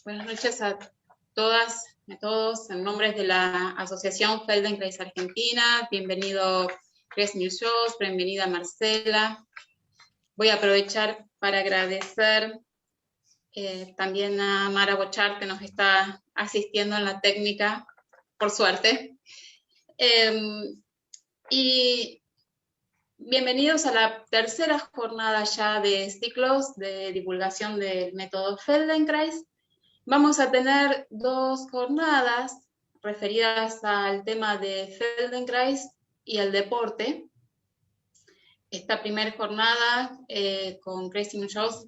Buenas noches a todas y a todos. En nombre de la Asociación Feldenkrais Argentina, bienvenido Cres New Shows, bienvenida Marcela. Voy a aprovechar para agradecer también a Mara Bochart, que nos está asistiendo en la técnica, por suerte. Y bienvenidos a la tercera jornada ya de ciclos de divulgación del método Feldenkrais. Vamos a tener dos jornadas referidas al tema de Feldenkrais y el deporte. Esta primera jornada con Crazy Muñoz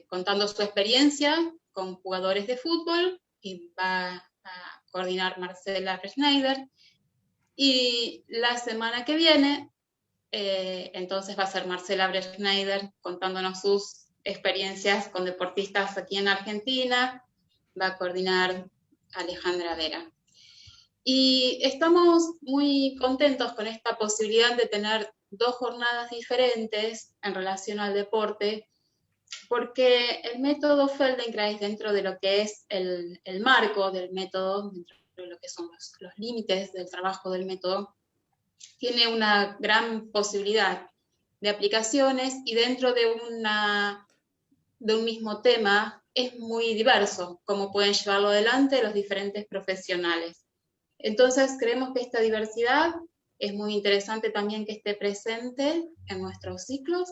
contando su experiencia con jugadores de fútbol, y va a coordinar Marcela Schneider. Y la semana que viene, entonces va a ser Marcela Schneider contándonos sus experiencias con deportistas aquí en Argentina. Va a coordinar Alejandra Vera. Y estamos muy contentos con esta posibilidad de tener dos jornadas diferentes en relación al deporte, porque el método Feldenkrais, dentro de lo que es el marco del método, dentro de lo que son los límites del trabajo del método, tiene una gran posibilidad de aplicaciones, y dentro de un mismo tema es muy diverso cómo pueden llevarlo adelante los diferentes profesionales. Entonces creemos que esta diversidad es muy interesante también que esté presente en nuestros ciclos,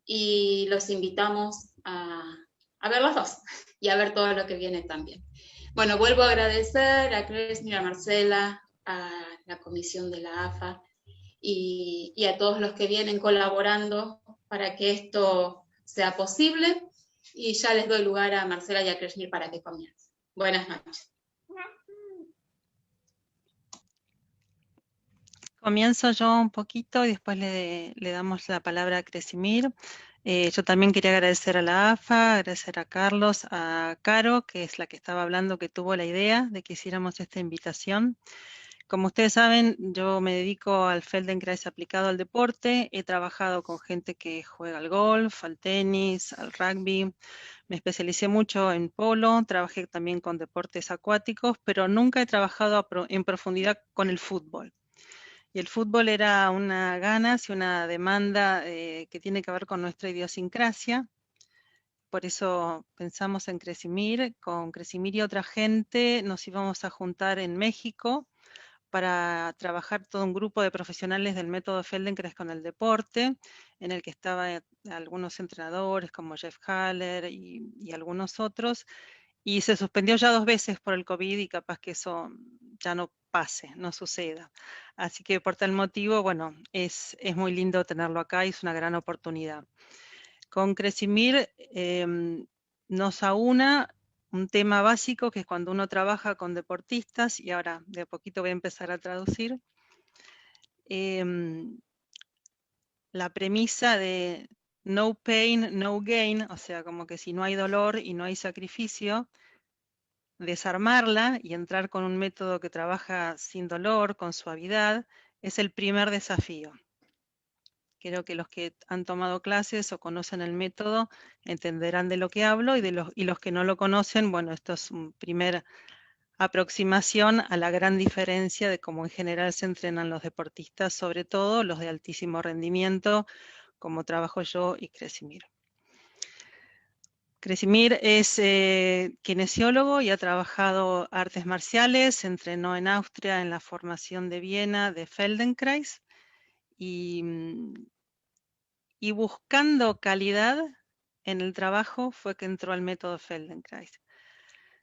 y los invitamos a ver las dos y a ver todo lo que viene también. Bueno, vuelvo a agradecer a Cresmir, a Marcela, a la comisión de la AFA y a todos los que vienen colaborando para que esto sea posible, y ya les doy lugar a Marcela y a Cresmir para que comiencen. Buenas noches. Comienzo yo un poquito y después le damos la palabra a Cresimir. Yo también quería agradecer a la AFA, agradecer a Carlos, a Caro, que es la que estaba hablando, que tuvo la idea de que hiciéramos esta invitación. Como ustedes saben, yo me dedico al Feldenkrais aplicado al deporte. He trabajado con gente que juega al golf, al tenis, al rugby. Me especialicé mucho en polo, trabajé también con deportes acuáticos, pero nunca he trabajado en profundidad con el fútbol. Y el fútbol era una ganas y una demanda que tiene que ver con nuestra idiosincrasia. Por eso pensamos en Cresimir. Con Cresimir y otra gente nos íbamos a juntar en México para trabajar todo un grupo de profesionales del método Feldenkrais con el deporte, en el que estaban algunos entrenadores como Jeff Haller y algunos otros. Y se suspendió ya 2 veces por el COVID, y capaz que eso ya no pase, no suceda. Así que por tal motivo, bueno, es muy lindo tenerlo acá y es una gran oportunidad. Con Cresimir nos aúna un tema básico, que es cuando uno trabaja con deportistas, y ahora de a poquito voy a empezar a traducir, la premisa de no pain, no gain, o sea, como que si no hay dolor y no hay sacrificio, desarmarla y entrar con un método que trabaja sin dolor, con suavidad, es el primer desafío. Creo que los que han tomado clases o conocen el método entenderán de lo que hablo, y los que no lo conocen, bueno, esto es una primera aproximación a la gran diferencia de cómo en general se entrenan los deportistas, sobre todo los de altísimo rendimiento, como trabajo yo y Cresimir. Cresimir es kinesiólogo y ha trabajado artes marciales, se entrenó en Austria en la formación de Viena de Feldenkrais, y buscando calidad en el trabajo fue que entró al método Feldenkrais.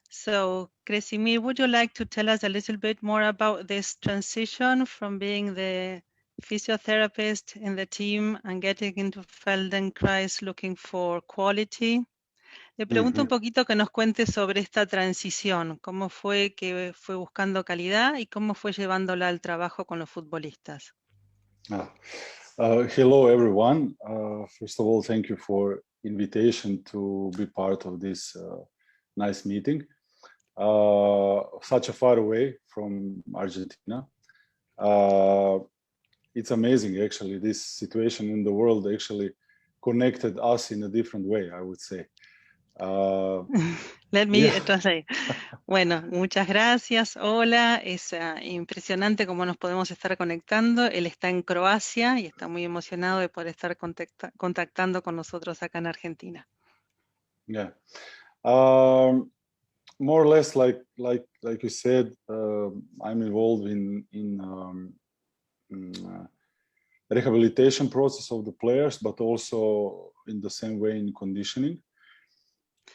So, Cresimir, would you like to tell us a little bit more about this transition from being the physiotherapist in the team and getting into Feldenkrais looking for quality? Le pregunto un poquito que nos cuente sobre esta transición, cómo fue que fue buscando calidad y cómo fue llevándola al trabajo con los futbolistas. Hello, everyone. First of all, thank you for invitation to be part of this nice meeting. Such a far away from Argentina. It's amazing, actually. This situation in the world actually connected us in a different way, I would say. Let me Yeah. translate. Bueno, muchas gracias. Hola, es impresionante cómo nos podemos estar conectando. Él está en Croacia y está muy emocionado de poder estar contactando con nosotros acá en Argentina. Yeah. More or less, like you said, I'm involved in rehabilitation process of the players, but also in the same way in conditioning.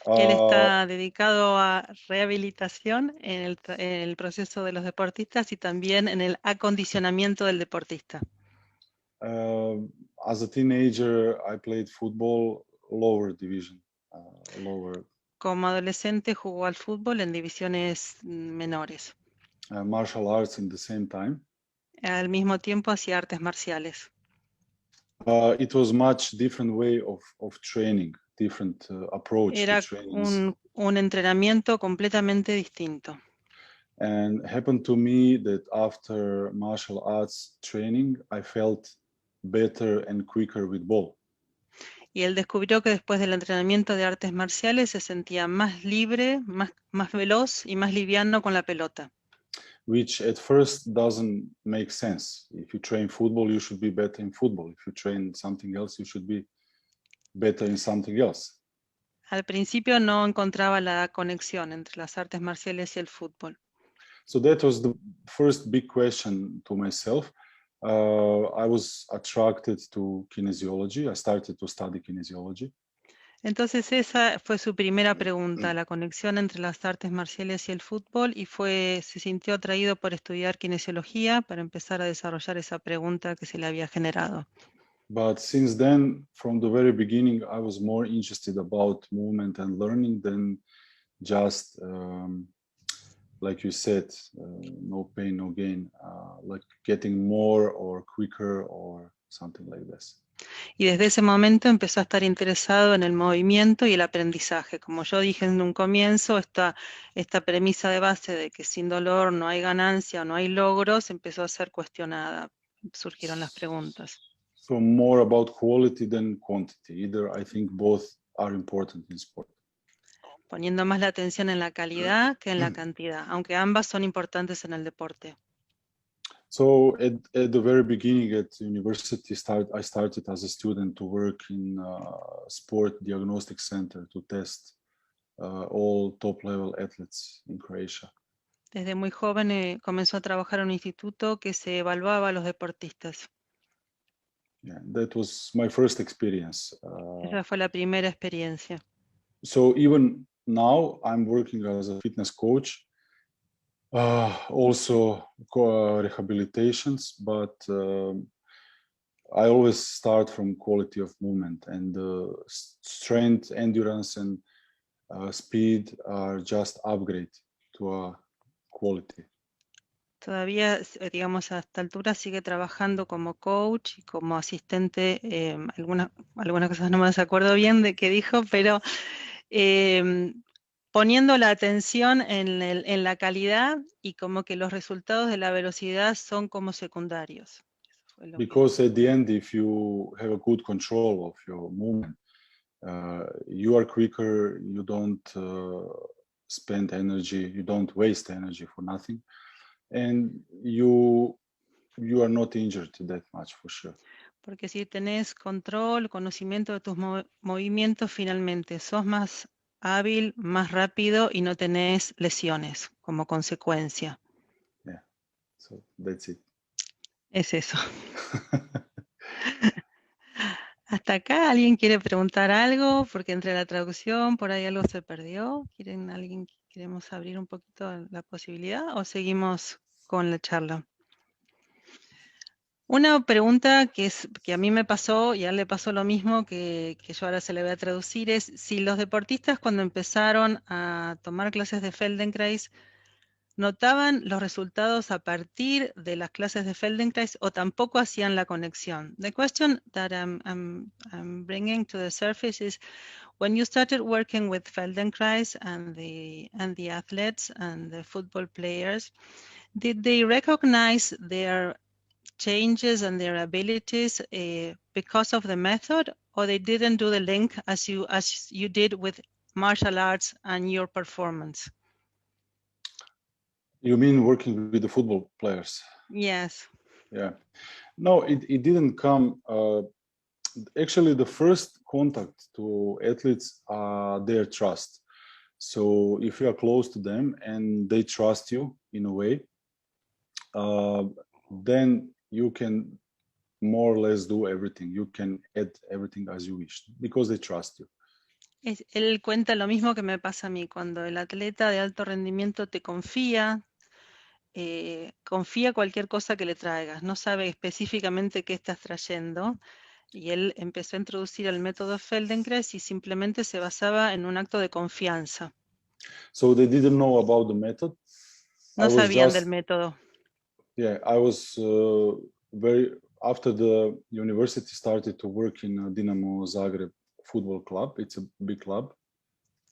Él está dedicado a rehabilitación en el proceso de los deportistas y también en el acondicionamiento del deportista. As a teenager, I played football, lower division, lower. Como adolescente jugó al fútbol en divisiones menores. Martial arts in the same time. Al mismo tiempo hacía artes marciales. It was much different way of training, different approach Era to trainings. un entrenamiento completamente distinto. And happened to me that after martial arts training, I felt better and quicker with ball. Y él descubrió que después del entrenamiento de artes marciales se sentía más libre, más veloz y más liviano con la pelota. Which at first doesn't make sense. If you train football, you should be better in football. If you train something else, you should be better in something else. Al principio no encontraba la conexión entre las artes marciales y el fútbol. So that was the first big question to myself. I was attracted to kinesiology. I started to study kinesiology. Entonces esa fue su primera pregunta, la conexión entre las artes marciales y el fútbol, y se sintió atraído por estudiar kinesiología para empezar a desarrollar esa pregunta que se le había generado. But since then, from the very beginning, I was more interested about movement and learning than just, like you said, no pain, no gain, like getting more or quicker or something like this. Y desde ese momento empezó a estar interesado en el movimiento y el aprendizaje. Como yo dije en un comienzo, esta premisa de base de que sin dolor no hay ganancia o no hay logros empezó a ser cuestionada. Surgieron las preguntas. So more about quality than quantity. Either I think both are important in sport. Poniendo más la atención en la calidad que en la cantidad, aunque ambas son importantes en el deporte. So at the very beginning at university, I started as a student to work in a sport diagnostic center to test all top-level athletes in Croatia. Desde muy joven comenzó a trabajar en un instituto que se evaluaba a los deportistas. Yeah, that was my first experience. Esa fue la primera experiencia. So even now, I'm working as a fitness coach, also rehabilitations, but I always start from quality of movement, and strength, endurance, and speed are just upgrade to a quality. Todavía, digamos, a esta altura sigue trabajando como coach y como asistente. Algunas cosas no me acuerdo bien de qué dijo, pero poniendo la atención en la calidad y como que los resultados de la velocidad son como secundarios. Because at the end, if you have a good control of your movement, you are quicker, you don't spend energy, you don't waste energy for nothing, and you are not injured that much for sure. Porque si tenés control, conocimiento de tus movimientos, finalmente sos más hábil, más rápido y no tenés lesiones como consecuencia. Yeah, so that's it. Es eso. ¿Hasta acá alguien quiere preguntar algo? Porque entre la traducción por ahí algo se perdió. ¿Queremos abrir un poquito la posibilidad o seguimos con la charla? Una pregunta que a mí me pasó y a él le pasó lo mismo que yo ahora se le voy a traducir es si los deportistas cuando empezaron a tomar clases de Feldenkrais notaban los resultados a partir de las clases de Feldenkrais o tampoco hacían la conexión. The question that I'm bringing to the surface is when you started working with Feldenkrais and the athletes and the football players, did they recognize their changes and their abilities because of the method, or they didn't do the link as you did with martial arts and your performance? You mean working with the football players? Yes. Yeah. No, it didn't come. Actually, the first contact to athletes are their trust. So if you are close to them and they trust you in a way, then you can more or less do everything. You can add everything as you wish because they trust you. Él cuenta lo mismo que me pasa a mí, cuando el atleta de alto rendimiento te confía, confía cualquier cosa que le traigas, no sabe específicamente qué estás trayendo, y él empezó a introducir el método Feldenkrais y simplemente se basaba en un acto de confianza. So they didn't know about the method. No sabían del método. Yeah, I was after the university started to work in Dinamo Zagreb football club. It's a big club.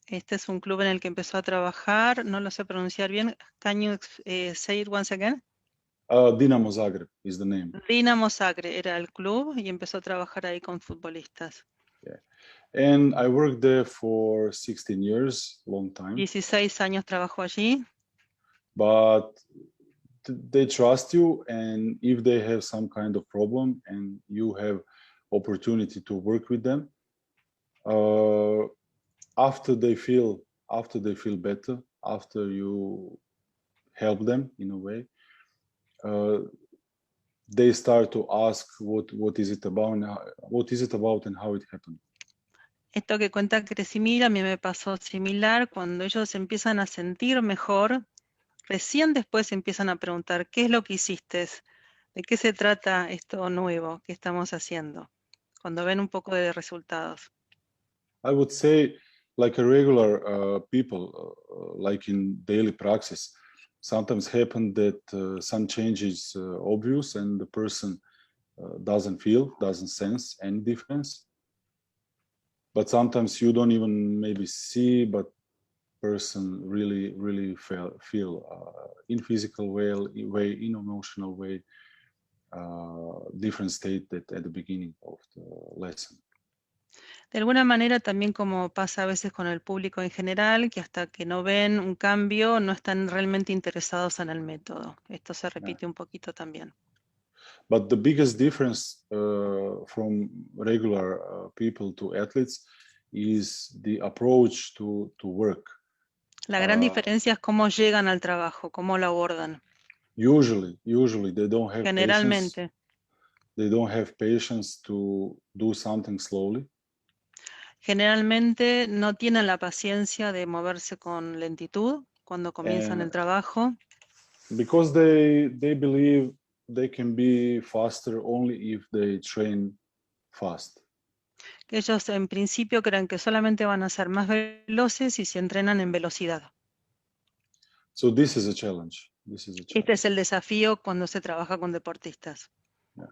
Este es un club en el que empezó a trabajar, no lo sé pronunciar bien. Can you say it once again? Dinamo Zagreb is the name. Dinamo Zagreb era el club y empezó a trabajar ahí con futbolistas. Yeah. And I worked there for 16 years, long time. 16 años trabajó allí. But they trust you, and if they have some kind of problem and you have opportunity to work with them, after they feel better, after you help them in a way, they start to ask what is it about and how it happened. Esto que cuenta Cresimir a mí me pasó similar. Cuando ellos empiezan a sentir mejor, recién después empiezan a preguntar ¿qué es lo que hiciste? ¿De qué se trata esto nuevo que estamos haciendo? Cuando ven un poco de resultados. I would say, like a regular people, like in daily practice, sometimes happen that some change is obvious and the person doesn't sense any difference. But sometimes you don't even maybe see, but person really feel in physical way, in emotional way, different state that at the beginning of the lesson. De alguna manera también como pasa a veces con el público en general, que hasta que no ven un cambio no están realmente interesados en el método. Esto se repite un poquito también. But the biggest difference from regular people to athletes is the approach to work. La gran diferencia es cómo llegan al trabajo, cómo lo abordan. Usually they don't have Generalmente. patience. They don't have patience to do something slowly. Generalmente no tienen la paciencia de moverse con lentitud cuando comienzan el trabajo. Because they believe they can be faster only if they train fast. Que ellos en principio creen que solamente van a ser más veloces si se entrenan en velocidad. So this is a challenge. Este es el desafío cuando se trabaja con deportistas. Yeah.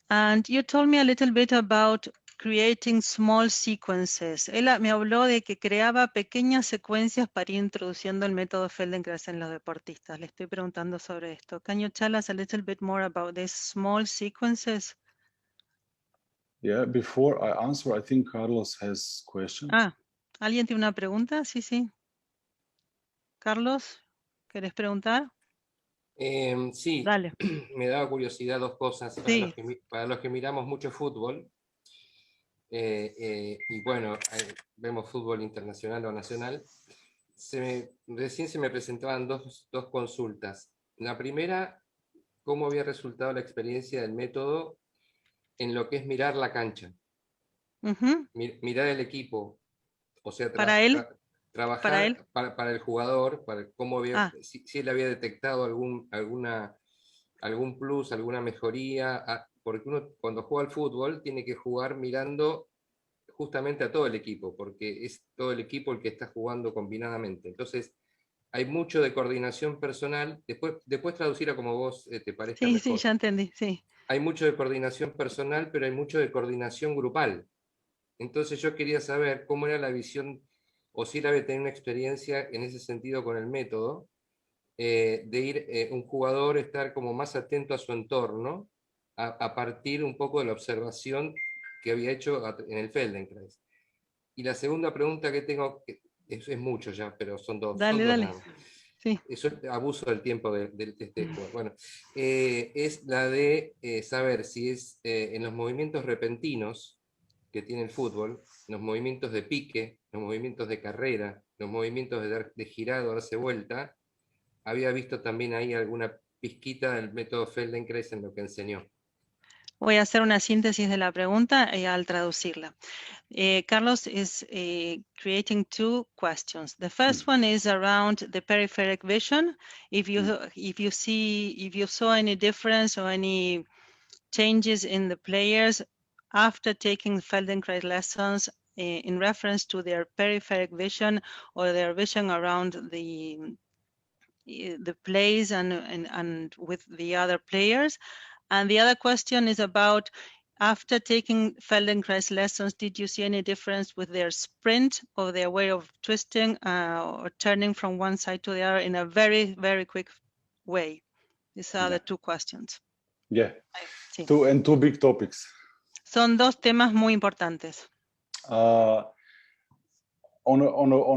And you told me a little bit about creating small sequences. Él me habló de que creaba pequeñas secuencias para ir introduciendo el método Feldenkrais en los deportistas. Le estoy preguntando sobre esto. Can you tell us a little bit more about these small sequences? Yeah, before I answer, I think Carlos has questions. ¿Alguien tiene una pregunta? Sí. Carlos, ¿querés preguntar? Sí, Dale. Me daba curiosidad dos cosas. Sí. Para los que miramos mucho fútbol, y bueno, vemos fútbol internacional o nacional, recién se me presentaban dos consultas. La primera, ¿cómo había resultado la experiencia del método en lo que es mirar la cancha? Mirar el equipo, o sea, ¿Para él? trabajar para el jugador, para cómo había, si él había detectado algún plus, alguna mejoría, porque uno cuando juega al fútbol tiene que jugar mirando justamente a todo el equipo, porque es todo el equipo el que está jugando combinadamente. Entonces, hay mucho de coordinación personal, después traducir a como vos te parezca mejor. Sí, ya entendí, sí. Hay mucho de coordinación personal, pero hay mucho de coordinación grupal. Entonces yo quería saber cómo era la visión, o si él había tenido una experiencia en ese sentido con el método, de ir un jugador estar como más atento a su entorno, a partir un poco de la observación que había hecho en el Feldenkrais. Y la segunda pregunta que tengo, que es mucho ya, pero son dos Dale, dale. nada más. Sí. Eso es abuso del tiempo de este jugador. Bueno, es la de saber si es en los movimientos repentinos que tiene el fútbol, los movimientos de pique, los movimientos de carrera, los movimientos de girado, darse vuelta, había visto también ahí alguna pizquita del método Feldenkrais en lo que enseñó. Voy a hacer una síntesis de la pregunta al traducirla. Carlos is creating two questions. The first one is around the peripheric vision. If you saw any difference or any changes in the players after taking Feldenkrais lessons in reference to their peripheric vision or their vision around the plays and with the other players. And the other question is about, after taking Feldenkrais lessons, did you see any difference with their sprint or their way of twisting or turning from one side to the other in a very, very quick way? These are the two questions. Yeah, Sí. two big topics. Son dos temas muy importantes. On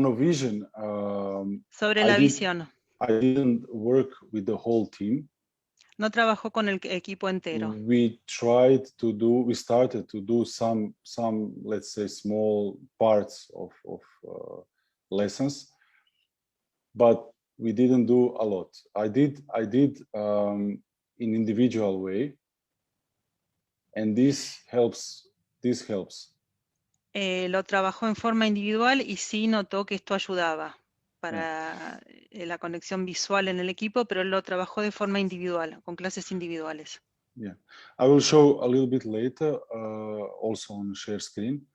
a vision, Sobre la visión. I didn't work with the whole team. No trabajó con el equipo entero. We started to do some let's say small parts of lessons, but we didn't do a lot. I did in individual way, and this helps. Lo trabajó en forma individual y sí notó que esto ayudaba para la conexión visual en el equipo, pero él lo trabajó de forma individual, con clases individuales. Yeah, I will show a little bit later, also on share screen.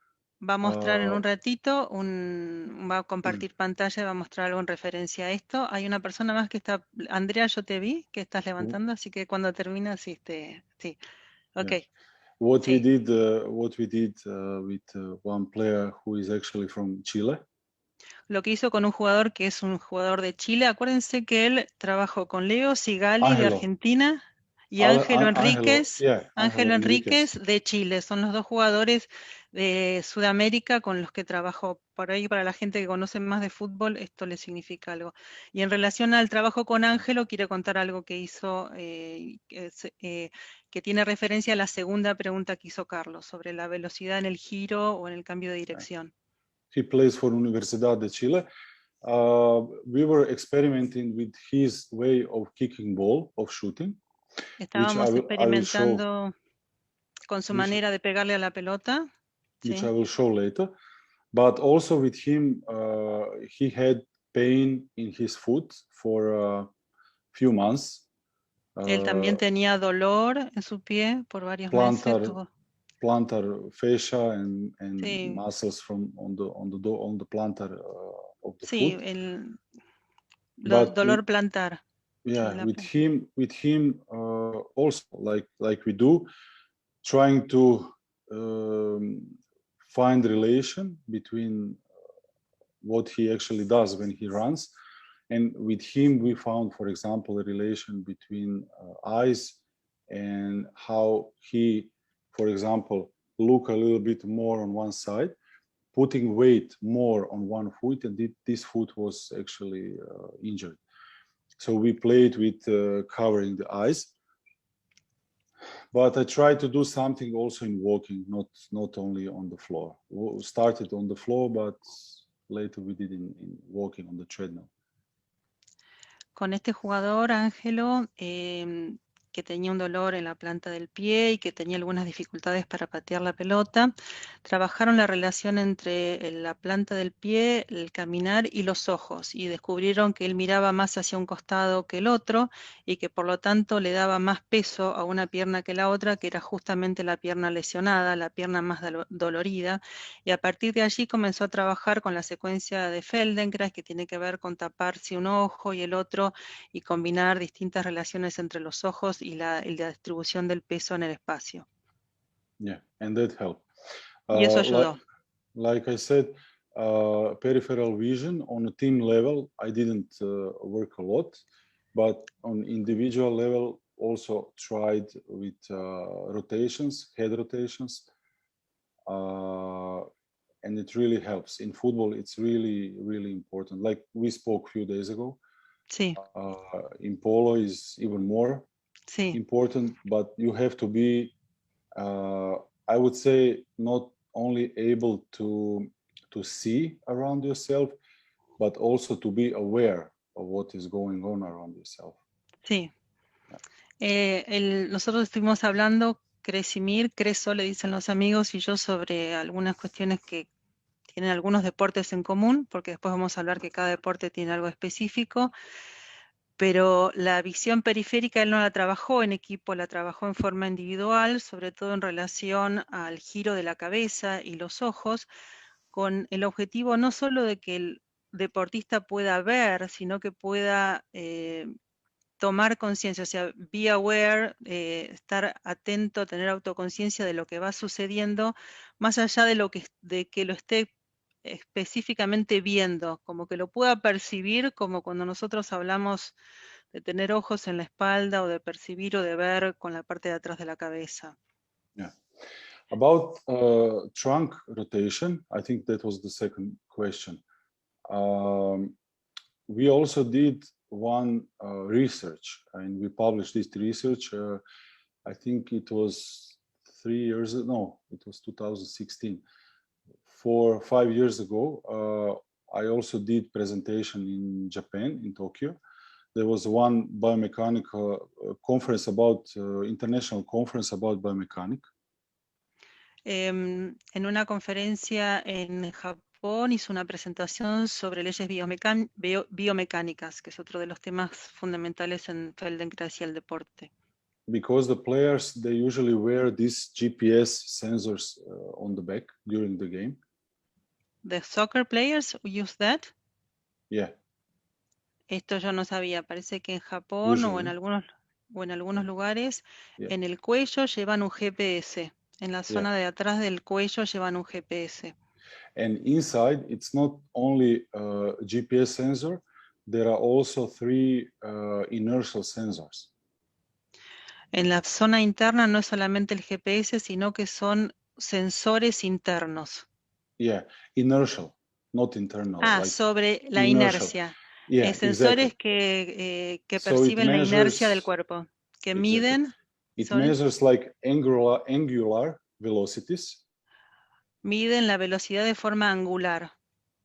Va a mostrar en un ratito, va a compartir pantalla, va a mostrar algo en referencia a esto. Hay una persona más que está, Andrea, yo te vi que estás levantando, así que cuando terminas, sí. Ok. Yeah. What we did with one player who is actually from Chile. Lo que hizo con un jugador que es un jugador de Chile. Acuérdense que él trabajó con Leo Sigali de Argentina y Ángelo Enríquez, Ángelo Enríquez de Chile. Son los dos jugadores de Sudamérica con los que trabajó. Por ahí, para la gente que conoce más de fútbol, esto le significa algo. Y en relación al trabajo con Ángelo, quiero contar algo que hizo, que tiene referencia a la segunda pregunta que hizo Carlos, sobre la velocidad en el giro o en el cambio de dirección. He plays for Universidad de Chile. We were experimenting with his way of kicking ball, of shooting. Estábamos experimentando con su manera de pegarle a la pelota. Which I will show later. But also with him, he had pain in his foot for a few months. Él también tenía dolor en su pie por varios meses. Plantar fascia and muscles from on the plantar of the foot. Sí, el dolor plantar. Yeah, with him also like we do, trying to find relation between what he actually does when he runs, and with him we found, for example, a relation between eyes and how he, for example, look a little bit more on one side, putting weight more on one foot, and this foot was actually injured. So we played with covering the eyes. But I tried to do something also in walking, not only on the floor. We started on the floor, but later we did in walking on the treadmill. Con este jugador, Ángelo, que tenía un dolor en la planta del pie y que tenía algunas dificultades para patear la pelota, trabajaron la relación entre la planta del pie, el caminar y los ojos, y descubrieron que él miraba más hacia un costado que el otro y que por lo tanto le daba más peso a una pierna que la otra, que era justamente la pierna lesionada, la pierna más dolorida, y a partir de allí comenzó a trabajar con la secuencia de Feldenkrais, que tiene que ver con taparse un ojo y el otro y combinar distintas relaciones entre los ojos y la distribución del peso en el espacio. Yeah, and that helped. Y eso ayudó. Like I said, peripheral vision on a team level, I didn't work a lot, but on individual level, also tried with rotations, head rotations, and it really helps. In football, it's really, really important. Like we spoke a few days ago, Sí, in polo is even more sí, important, but you have to be, I would say, not only able to see around yourself, but also to be aware of what is going on around yourself. sí. Nosotros estuvimos hablando, Cresimir, Creso le dicen los amigos, y yo sobre algunas cuestiones que tienen algunos deportes en común, porque después vamos a hablar que cada deporte tiene algo específico, pero la visión periférica él no la trabajó en equipo, la trabajó en forma individual, sobre todo en relación al giro de la cabeza y los ojos, con el objetivo no solo de que el deportista pueda ver, sino que pueda tomar conciencia, o sea, be aware, estar atento, tener autoconciencia de lo que va sucediendo, más allá de que lo esté específicamente viendo, como que lo pueda percibir, como cuando nosotros hablamos de tener ojos en la espalda o de percibir o de ver con la parte de atrás de la cabeza. Yeah. About trunk rotation, I think that was the second question. We also did one research, and we published this research. I think it was 3 years. No, it was 2016. 4 or 5 years ago, I also did presentation in Japan, in Tokyo. There was one biomechanical conference about international conference about biomechanics. En una conferencia en Japón hizo una presentación sobre leyes biomecánicas, que es otro de los temas fundamentales en Feldenkrais y el deporte. Because the players, they usually wear these GPS sensors on the back during the game. The soccer players use that? Yeah. Esto yo no sabía, parece que en Japón o en algunos lugares, Yeah. en el cuello llevan un GPS, en la zona de atrás del cuello llevan un GPS. And inside, it's not only a GPS sensor, there are also 3 inertial sensors. En la zona interna no es solamente el GPS, sino que son sensores internos. Yeah, inertial, not internal. Like Sobre la inertial. inercia. Yeah, Sensores exactly. que So it perciben la inercia del measures, cuerpo, que exactly. miden, It measures like angular velocities. Miden la velocidad de forma angular.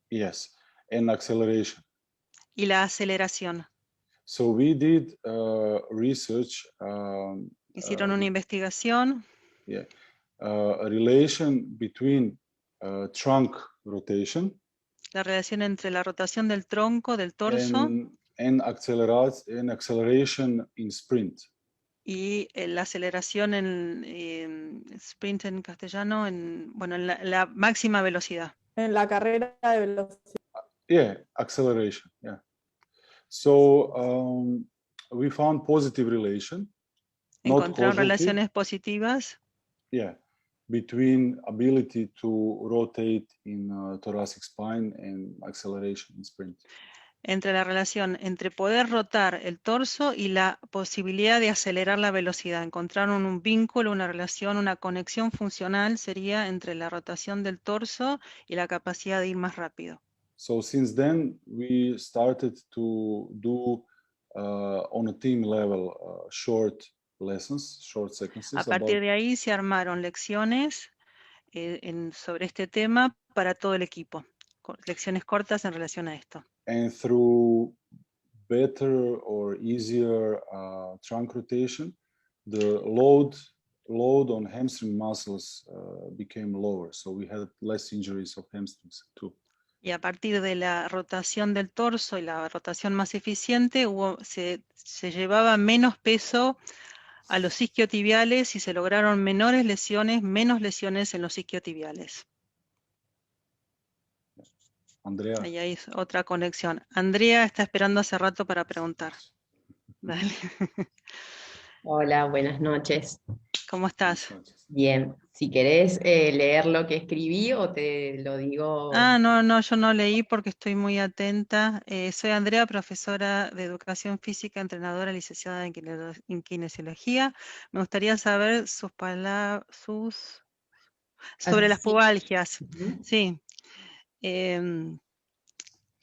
Yes, and acceleration. Y la aceleración. So we did research. Hicieron una investigación. Yeah, a relation between trunk rotation. La relación entre la rotación del tronco, del torso. And acceleration in sprint. Y la aceleración en sprint en castellano, en la máxima velocidad. En la carrera de velocidad. Yeah, acceleration. Yeah. So we found positive relation. Encontraron relaciones positivas. Yeah, between ability to rotate in thoracic spine and acceleration in sprint. Entre la relación entre poder rotar el torso y la posibilidad de acelerar la velocidad. Encontraron un vínculo, una relación, una conexión funcional sería entre la rotación del torso y la capacidad de ir más rápido. So since then we started to do on a team level short lessons, short sequences. A partir de ahí se armaron lecciones sobre este tema para todo el equipo. Lecciones cortas en relación a esto. And through better or easier trunk rotation, the load on hamstring muscles became lower. So we had less injuries of hamstrings too. Y a partir de la rotación del torso y la rotación más eficiente, se llevaba menos peso a los isquiotibiales y se lograron menos lesiones en los isquiotibiales. Andrea. Ahí hay otra conexión. Andrea está esperando hace rato para preguntar. Dale. Hola, buenas noches. ¿Cómo estás? Bien, si querés leer lo que escribí o te lo digo. No, yo no leí porque estoy muy atenta. Soy Andrea, profesora de Educación Física, entrenadora licenciada en Kinesiología. Me gustaría saber sus Sobre las sí. pubalgias, Ujú. sí.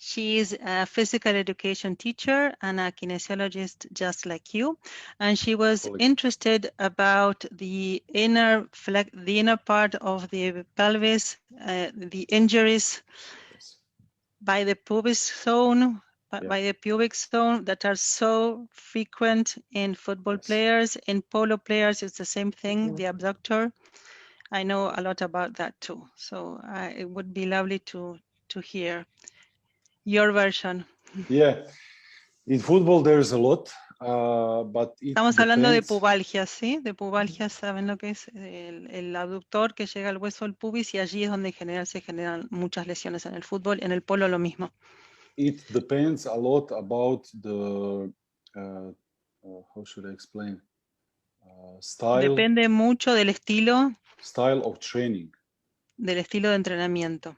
She is a physical education teacher and a kinesiologist just like you, and she was Colleague. interested about the inner part of the pelvis, the injuries Yes. by the pubic zone, Yeah. by the pubic zone that are so frequent in football Yes. players, in polo players. It's the same thing, Ujú. the abductor. I know a lot about that too, so it would be lovely to hear your version. Yeah. In football, there's a lot, but it Estamos hablando de depends. pubalgias, ¿sí? De pubalgias, ¿saben lo que es? El abductor que llega al hueso del pubis y allí es donde en general se generan muchas lesiones en el fútbol, en el polo lo mismo. It depends a lot about the, how should I explain? Depende mucho del estilo Of training. de entrenamiento.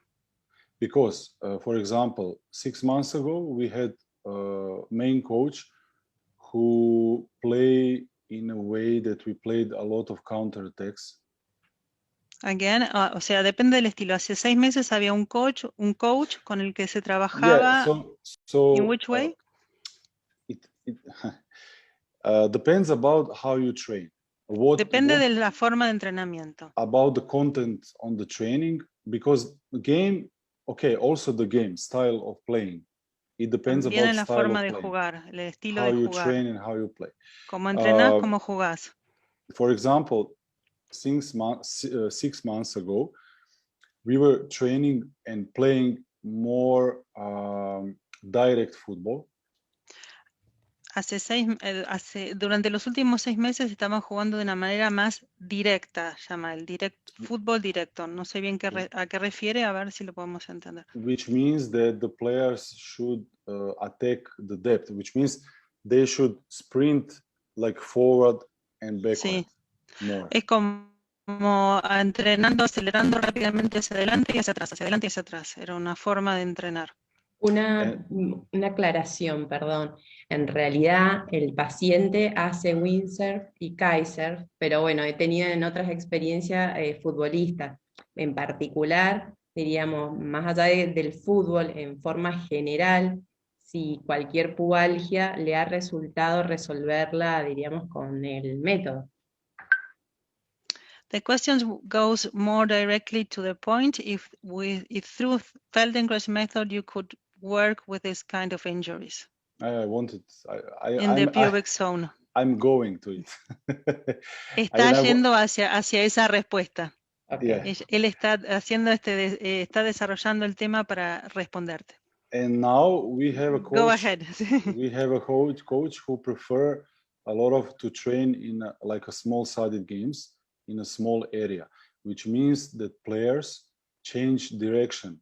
Because, for example, 6 months ago, we had a main coach who play in a way that we played a lot of counterattacks. Again, o sea, depende del estilo. Hace 6 meses había un coach con el que se Yeah, trabajaba. so In which way? It depends about how you train. Depende de la forma de entrenamiento. About the content on the training, because the game, okay, also the game style of playing. It depends También about en la style forma of de playing, jugar, el estilo how de you jugar. train and how you play. Cómo entrenás, cómo jugás. For example, 6 months ago, we were training and playing more direct football. Durante los últimos 6 meses estamos jugando de una manera más directa, llama el fútbol directo. No sé bien a qué refiere, a ver si lo podemos entender. Which means that the players should attack the depth, which means they should sprint like forward and backward. Sí. More. Es como entrenando, acelerando rápidamente hacia adelante y hacia atrás, hacia adelante y hacia atrás. Era una forma de entrenar. Una aclaración, perdón. En realidad el paciente hace windsurf y kitesurf, pero bueno, he tenido en otras experiencias futbolistas. En particular, diríamos, más allá del fútbol en forma general, si cualquier pubalgia le ha resultado resolverla, diríamos, con el método. The question goes more directly to the point. If through Feldenkrais method you could work with this kind of injuries. In the pubic zone. I'm going to it. Está yendo hacia esa respuesta. Okay. Él está haciendo está desarrollando el tema para responderte. And now we have a coach. Go ahead. We have a coach who prefer a lot to train in like a small-sided games in a small area, which means that players change direction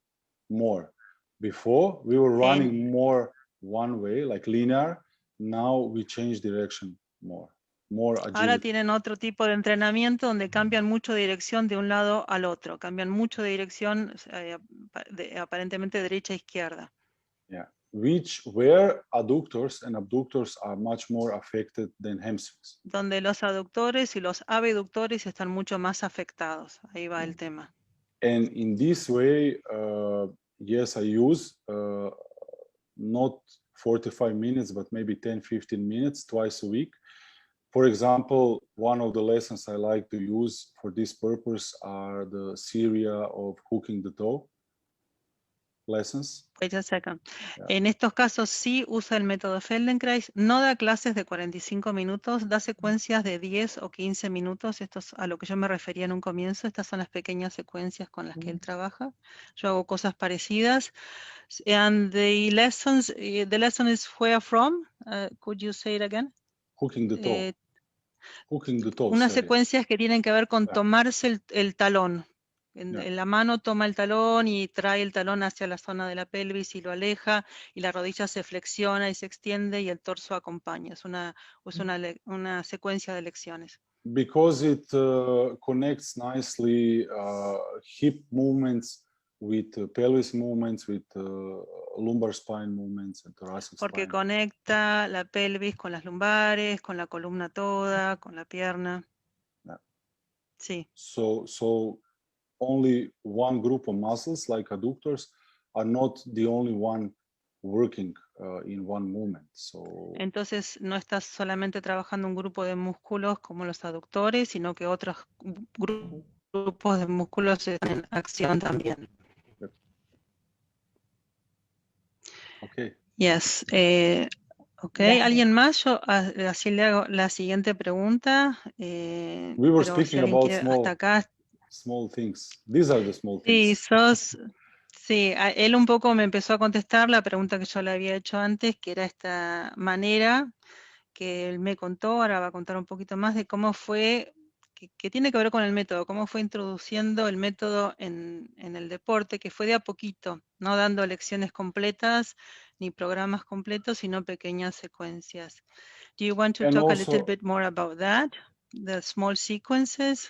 more. Before we were running more one way, like linear. Now we change direction more agility. Ahora tienen otro tipo de entrenamiento donde cambian mucho de dirección de un lado al otro, cambian mucho de dirección aparentemente derecha a izquierda. Yeah, where adductors and abductors are much more affected than hamstrings. Donde los aductores y los abductores están mucho más afectados. Ahí va el tema. And in this way, yes, I use not 45 minutes, but maybe 10-15 minutes twice a week. For example, one of the lessons I like to use for this purpose are the series of hooking the toe lessons. Wait a second. Yeah. En estos casos sí usa el método Feldenkrais, no da clases de 45 minutos, da secuencias de 10 o 15 minutos. Esto es a lo que yo me refería en un comienzo. Estas son las pequeñas secuencias con las que él trabaja. Yo hago cosas parecidas. And the lesson is where from? Could you say it again? Hooking the toe. Hooking the toe. Unas secuencias que tienen que ver con tomarse el talón. En la mano toma el talón y trae el talón hacia la zona de la pelvis y lo aleja, y la rodilla se flexiona y se extiende y el torso acompaña. Es una secuencia de lecciones. Because it connects nicely hip movements with pelvis movements, with lumbar spine movements and thoracic spine. Porque conecta la pelvis con las lumbares, con la columna toda, con la pierna. Yeah. Sí. So only one group of muscles, like adductors, are not the only one working in one movement. So Entonces no estás solamente trabajando un grupo de músculos como los aductores, sino que otros grupos de músculos están en acción también. okay. Yes. Ok, Gracias. ¿alguien más? Yo así le hago la siguiente pregunta. We were Pero si speaking alguien about quiere hasta acá. small things. These are the small Sí, things. sí, él un poco me empezó a contestar la pregunta que yo le había hecho antes, que era esta manera que él me contó, ahora va a contar un poquito más de cómo fue, que tiene que ver con el método, cómo fue introduciendo el método en el deporte, que fue de a poquito, no dando lecciones completas ni programas completos, sino pequeñas secuencias. Do you want to And talk a also, little bit more about that, the small sequences?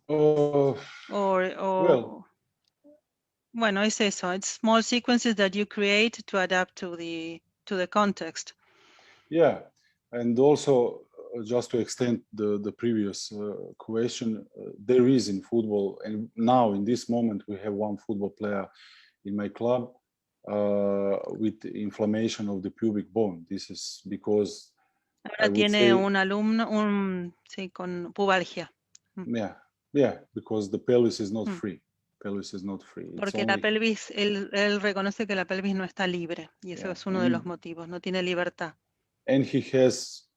well, Bueno, es eso. It's small sequences that you create to adapt to the context. yeah, and also just to extend the previous question, there is in football, and now in this moment we have one football player in my club with inflammation of the pubic bone. This is because I Ahora would tiene say, un alumno, sí, con pubalgia. yeah, because the pelvis is not Mm. free. Pelvis is not free. It's Porque la only, pelvis, él reconoce que la pelvis no está libre, y eso yeah, es uno de los motivos, no tiene libertad. and he has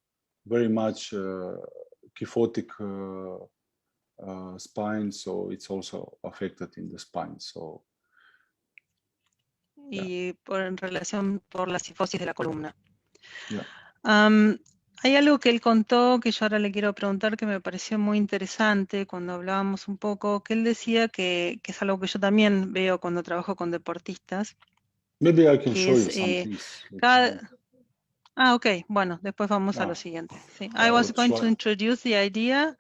very much kyphotic spine, so it's also affected in the spine. So Y en relación por la cifosis de la columna. yeah. Hay algo que él contó que yo ahora le quiero preguntar que me pareció muy interesante cuando hablábamos un poco, que él decía que es algo que yo también veo cuando trabajo con deportistas. Maybe I can Que show es, you some things. ok, bueno, después vamos a lo siguiente. Sí. I I was would going to try. introduce the idea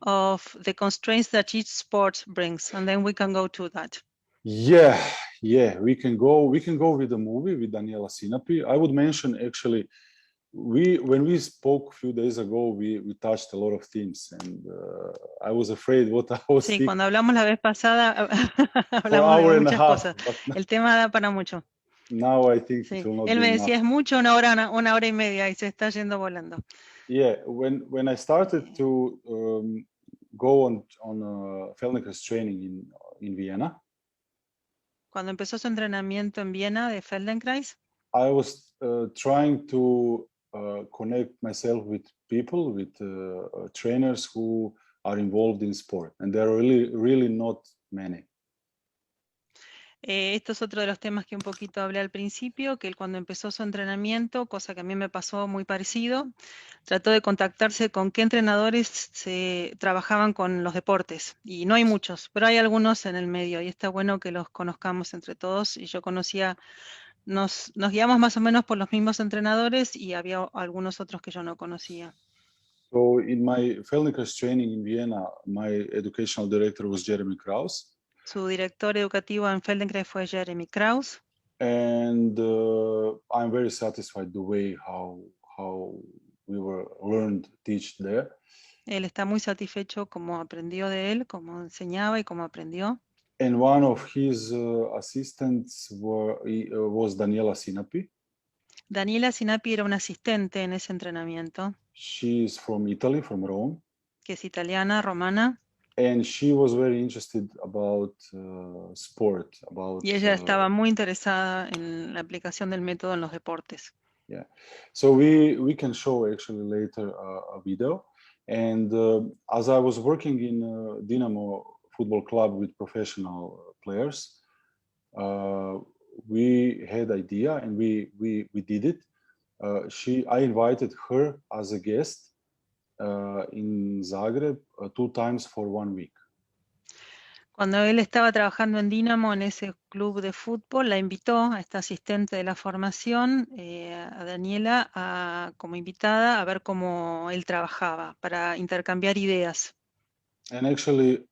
of the constraints that each sport brings, and then we can go to that. Yeah, we can go with the movie with Daniela Sinapi. I would mention actually, when we spoke a few days ago, we touched a lot of themes, and I was afraid what I was Sí, speaking cuando hablamos la vez pasada, for hablamos de hour and a muchas half, cosas. but El tema da para mucho. now I think it Sí. will not Él be me enough. decía, es mucho, una hora y media, y se está yendo volando. Yeah, when I started to go on Feldenkrais training in Vienna, Cuando empezó su entrenamiento en Viena de Feldenkrais, I was trying to connect myself with people, with trainers who are involved in sport, and there are really not many. esto es otro de los temas que un poquito hablé al principio, que él cuando empezó su entrenamiento, cosa que a mí me pasó muy parecido, trató de contactarse con qué entrenadores se trabajaban con los deportes. Y no hay muchos, pero hay algunos en el medio y está bueno que los conozcamos entre todos. Y yo conocía, nos guiamos más o menos por los mismos entrenadores y había algunos otros que yo no conocía. So in my Feldenkrais training in Vienna, my educational director was Jeremy Kraus. Su director educativo en Feldenkrais fue Jeremy Kraus. And I'm very satisfied the way how we were learned, teach there. Él está muy satisfecho como aprendió de él, cómo enseñaba y cómo aprendió. And one of his assistants was Daniela Sinapi. Daniela Sinapi era una asistente en ese entrenamiento. She is from Italy, from Rome. Que es italiana, romana. And she was very interested about sport, about. Y ella estaba muy interesada en la aplicación del método en los deportes. Yeah, so we can show actually later a video. And as I was working in Dinamo Football Club with professional players, we had idea and we did it. I invited her as a guest in Zagreb 2 times for 1 week. Cuando él estaba trabajando en Dinamo, en ese club de fútbol, la invitó a esta asistente de la formación, a Daniela, como invitada a ver cómo él trabajaba, para intercambiar ideas. And actually,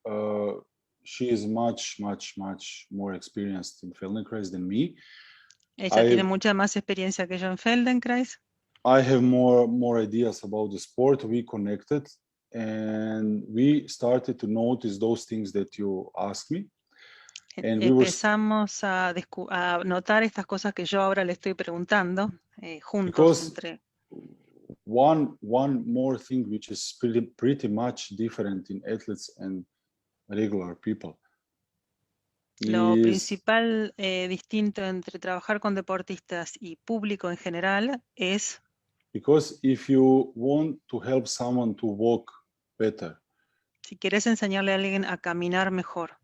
she is much more experienced in Feldenkrais than me. Ella tiene mucha más experiencia que yo en Feldenkrais. I have more ideas about the sport. We connected and we started to notice those things that you asked me. And we were Empezamos a notar estas cosas que yo ahora le estoy preguntando, juntos because entre... one more thing which is pretty much different in athletes and regular people. Lo is principal distinto entre trabajar con deportistas y público en general es because if you want to help someone to walk better, si quieres enseñarle a alguien a caminar mejor,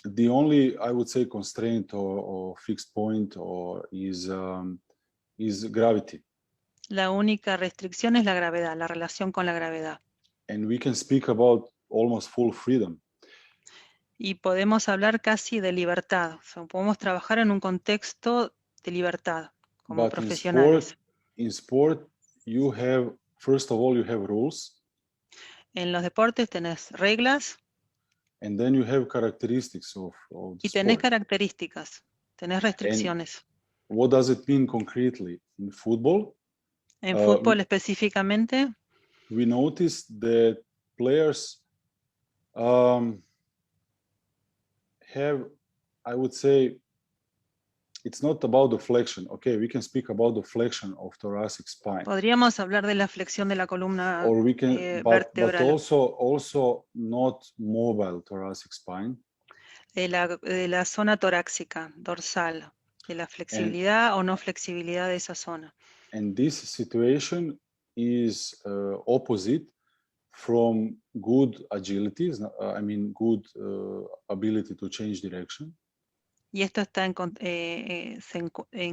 the only, I would say, constraint or fixed point is gravity. la única restricción es la gravedad, la relación con la gravedad. And we can speak about almost full freedom. Y podemos hablar casi de libertad, o sea, podemos trabajar en un contexto de libertad como But profesionales. in sport, you have, first of all, you have rules. En los deportes tenés reglas And then you have characteristics of the y tenés sport. características, tenés restricciones. What does it mean concretely? In football, En fútbol específicamente, we noticed that players have, I would say, it's not about the flexion. Okay, we can speak about the flexion of thoracic spine. podríamos hablar de la flexión de la columna Or we can, but vertebral, also not mobile thoracic spine. de la zona torácica, dorsal, de la flexibilidad o no flexibilidad de esa zona. And this situation is opposite from good agility, I mean, good ability to change direction. Y esto está en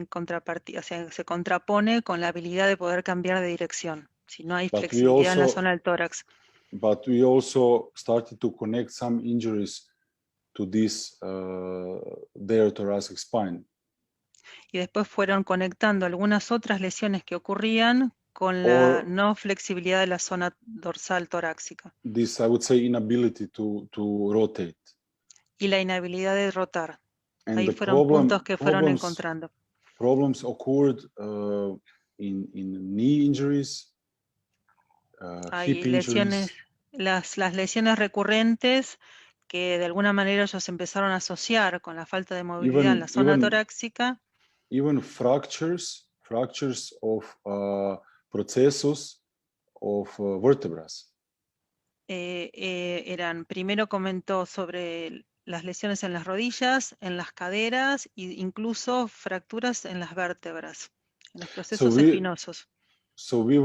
contrapartida, o sea, se contrapone con la habilidad de poder cambiar de dirección, si no hay But flexibilidad en la zona del tórax. But we also started to connect some injuries to this, their thoracic spine. Y después fueron conectando algunas otras lesiones que ocurrían con la no flexibilidad de la zona dorsal torácica. This, I would say, inability to rotate. Y la inhabilidad de rotar. And ahí the fueron puntos que fueron encontrando. Problems occurred in knee injuries, hay hip lesiones, injuries. las lesiones recurrentes que de alguna manera ellos empezaron a asociar con la falta de movilidad en la zona torácica. Even fractures of processus of vertebras. Eran, primero comentó sobre las lesiones en las rodillas, en las caderas e incluso fracturas en las vértebras, en los procesos espinosos. So we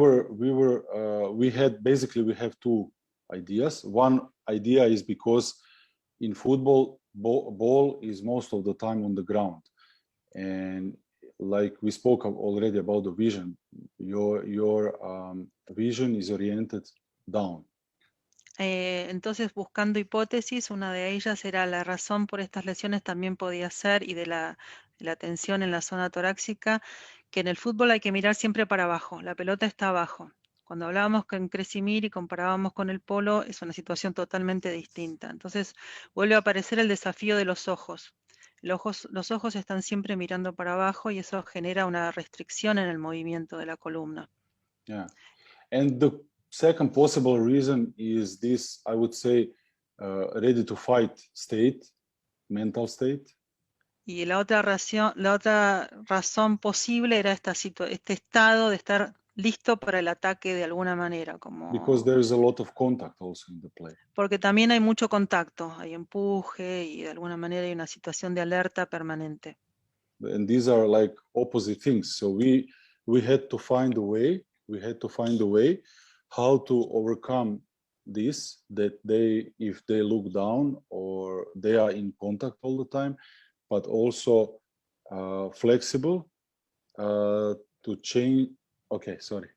have two ideas. One idea is because in football, ball is most of the time on the ground. And like we spoke already about the vision, your vision is oriented down. Entonces, buscando hipótesis, una de ellas era la razón por estas lesiones también podía ser, y de la tensión en la zona torácica, que en el fútbol hay que mirar siempre para abajo, la pelota está abajo. Cuando hablábamos con Kresimir y comparábamos con el polo, es una situación totalmente distinta. Entonces, vuelve a aparecer el desafío de los ojos. Los ojos están siempre mirando para abajo y eso genera una restricción en el movimiento de la columna. Yeah, and the second possible reason is this, I would say, ready to fight state, mental state. Y la otra razón posible era este estado de estar listo para el ataque de alguna manera. Because there is a lot of contact also in the play. Porque también hay mucho contacto, hay empuje y de alguna manera hay una situación de alerta permanente. And these are like opposite things. So we had to find a way. We had to find a way how to overcome this, that if they look down or they are in contact all the time, but also flexible to change. Okay, sorry.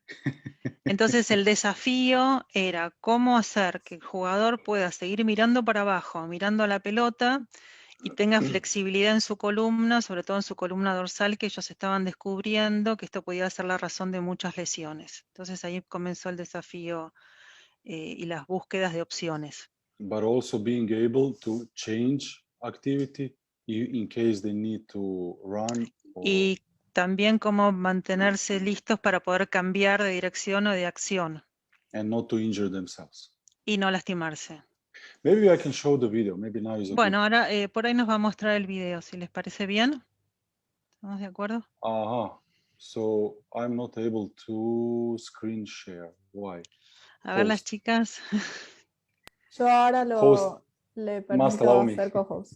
Entonces el desafío era cómo hacer que el jugador pueda seguir mirando para abajo, mirando a la pelota y tenga flexibilidad en su columna, sobre todo en su columna dorsal, que ellos estaban descubriendo que esto podía ser la razón de muchas lesiones. Entonces ahí comenzó el desafío y las búsquedas de opciones. But also being able to change activity in case they need to run. Y también cómo mantenerse listos para poder cambiar de dirección o de acción. And not to injure themselves. y no lastimarse. Maybe I can show the video. Maybe now is a Bueno, good. ahora por ahí nos va a mostrar el video, si les parece bien. ¿Estamos de acuerdo? Aha. So I'm not able to screen share. Why? A ver las Host. chicas. Yo ahora Host le must permito allow me. hacer co-host.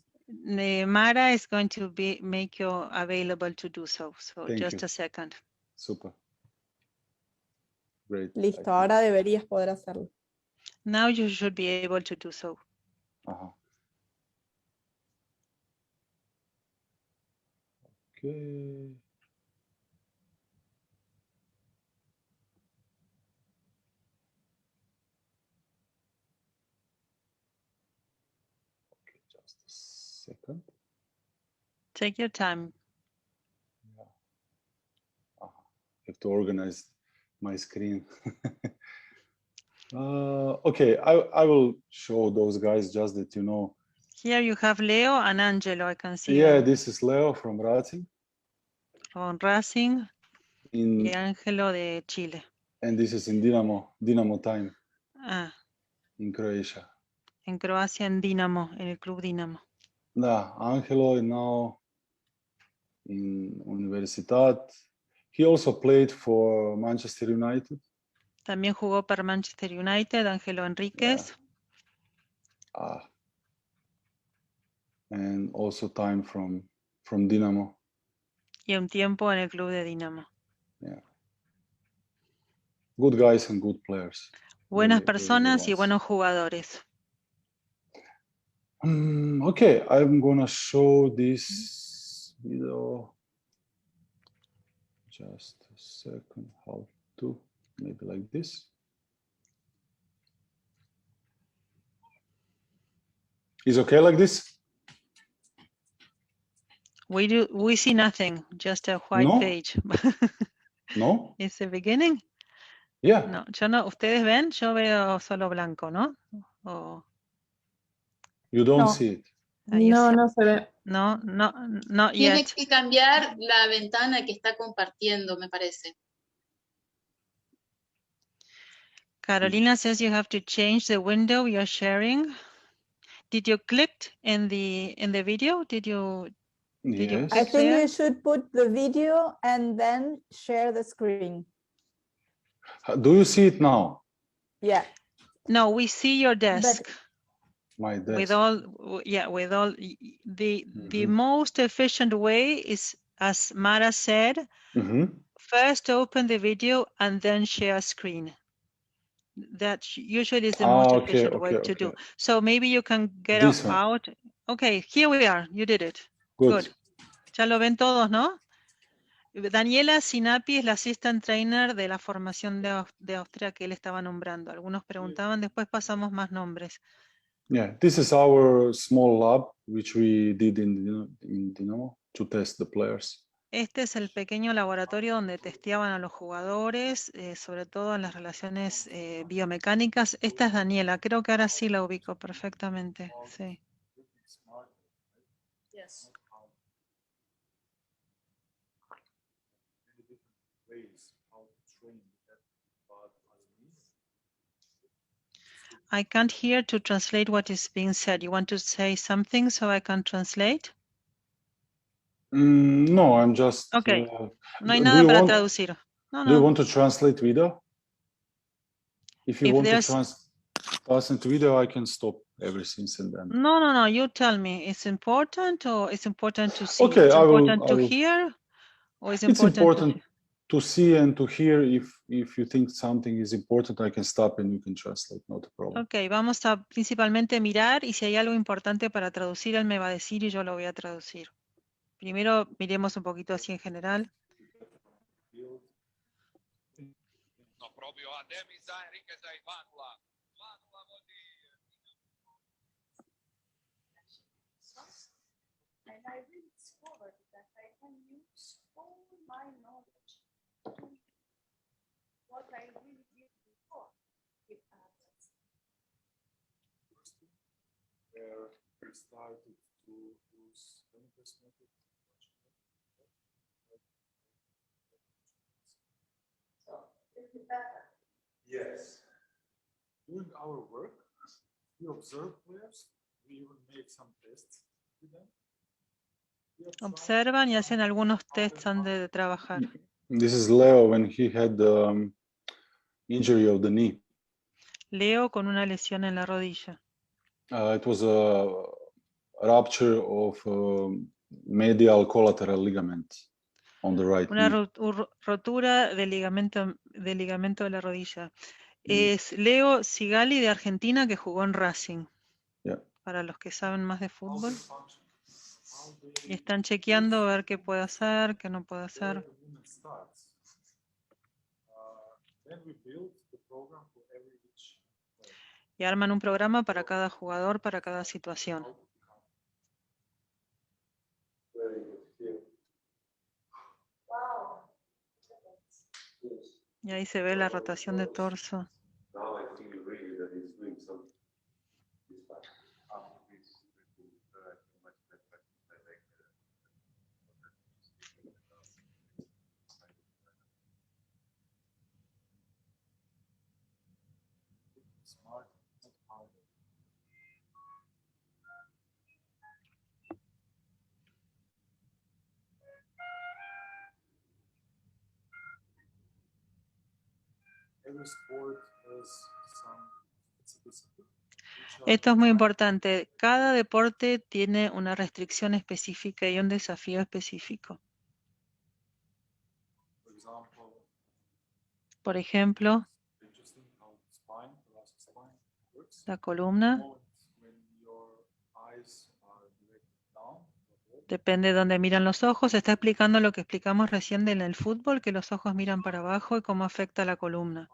Mara is going to make you available to do so. So Thank just you. a second. Super. Great. Listo, ahora deberías poder hacerlo. Now you should be able to do so. Uh-huh. Okay. Okay, just a second. Take your time. Have to organize my screen. Okay, I will show those guys just that you know. Here you have Leo and Angelo. I can see Yeah, them. this is Leo from Racing. From Racing y In Ángelo de Chile. and this is in Dinamo Time Ah, in Croatia. en Croacia, en Dinamo, en el Club Dinamo. Da, Angelo is now in Universitat. He also played for Manchester United. También jugó para Manchester United, Ángelo Enríquez. And also time from Dinamo. Y un tiempo en el Club de Dinamo. Yeah. Good guys and good players. Buenas Really good personas y ones. buenos jugadores. Okay, I'm gonna show this video. Just a second, how to, maybe like this. Is okay like this? We see nothing, just a white No? page. No? ¿Es the beginning? Yeah. No, yo no, ustedes ven, yo veo solo blanco, ¿no? O, You don't No. see it. No se ve. no, not Tiene yet. que cambiar la ventana que está compartiendo, me parece. Carolina says you have to change the window you're sharing. Did you click in the video? Did you Yes. I click think there? you should put the video and then share the screen. Do you see it now? Yeah. No, we see your desk. My desk. With all the most efficient way is, as Mara said, first open the video and then share screen. That usually is the most efficient way to do. So maybe you can get out. Okay, here we are. You did it. Good. Ya lo ven todos, ¿no? Daniela Sinapi es la assistant trainer de la formación de Austria que él estaba nombrando. Algunos preguntaban, después pasamos más nombres. Yeah, this is our small lab which we did in Dinamo to test the players. Este es el pequeño laboratorio donde testeaban a los jugadores, sobre todo en las relaciones biomecánicas. Esta es Daniela, creo que ahora sí la ubico perfectamente. Sí. I can't hear to translate what is being said. You want to say something so I can translate? No, I'm just. Okay. No hay nada para traducir. No, do you want to translate video? If you want to translate video, I can stop everything and then. No. You tell me. It's important, or it's important to see? Okay, it's I important will, to hear, or it's it's important to see and to hear. If you think something is important, I can stop and you can translate. Not a problem. Ok, vamos a principalmente mirar y si hay algo importante para traducir, él me va a decir y yo lo voy a traducir. Primero miremos un poquito así en general. And I really discovered that I can use all my knowledge to what I really did before with others. Where we started to use Benitez method. So is it better? Yes. Doing our work Observan y hacen algunos tests antes de trabajar. This is Leo when he had injury of the knee. Leo con una lesión en la rodilla. It was a rupture of medial collateral ligament on the right Una knee. rotura del ligamento de la rodilla. Es Leo Sigali de Argentina que jugó en Racing. Yeah. Para los que saben más de fútbol. Y están chequeando a ver qué puede hacer, qué no puede hacer. Y arman un programa para cada jugador, para cada situación. Y ahí se ve la rotación de torso. Esto es muy importante. Cada deporte tiene una restricción específica y un desafío específico. Por ejemplo, la columna. Depende de dónde miran los ojos. Está explicando lo que explicamos recién en el fútbol, que los ojos miran para abajo y cómo afecta a la columna.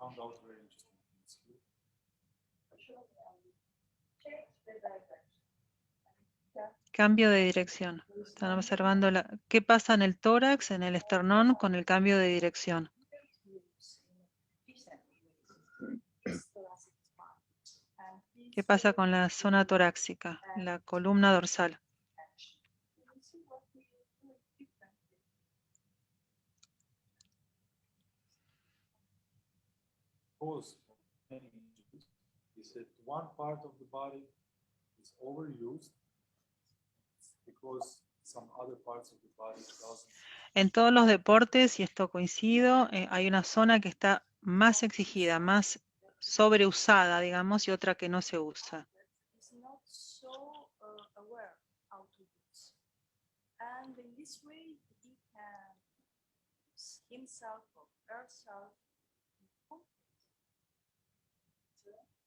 Cambio de dirección. Están observando qué pasa en el tórax, en el esternón, con el cambio de dirección. ¿Qué pasa con la zona torácica, la columna dorsal? En todos los deportes, y esto coincido, hay una zona que está más exigida, más sobreusada, digamos, y otra que no se usa.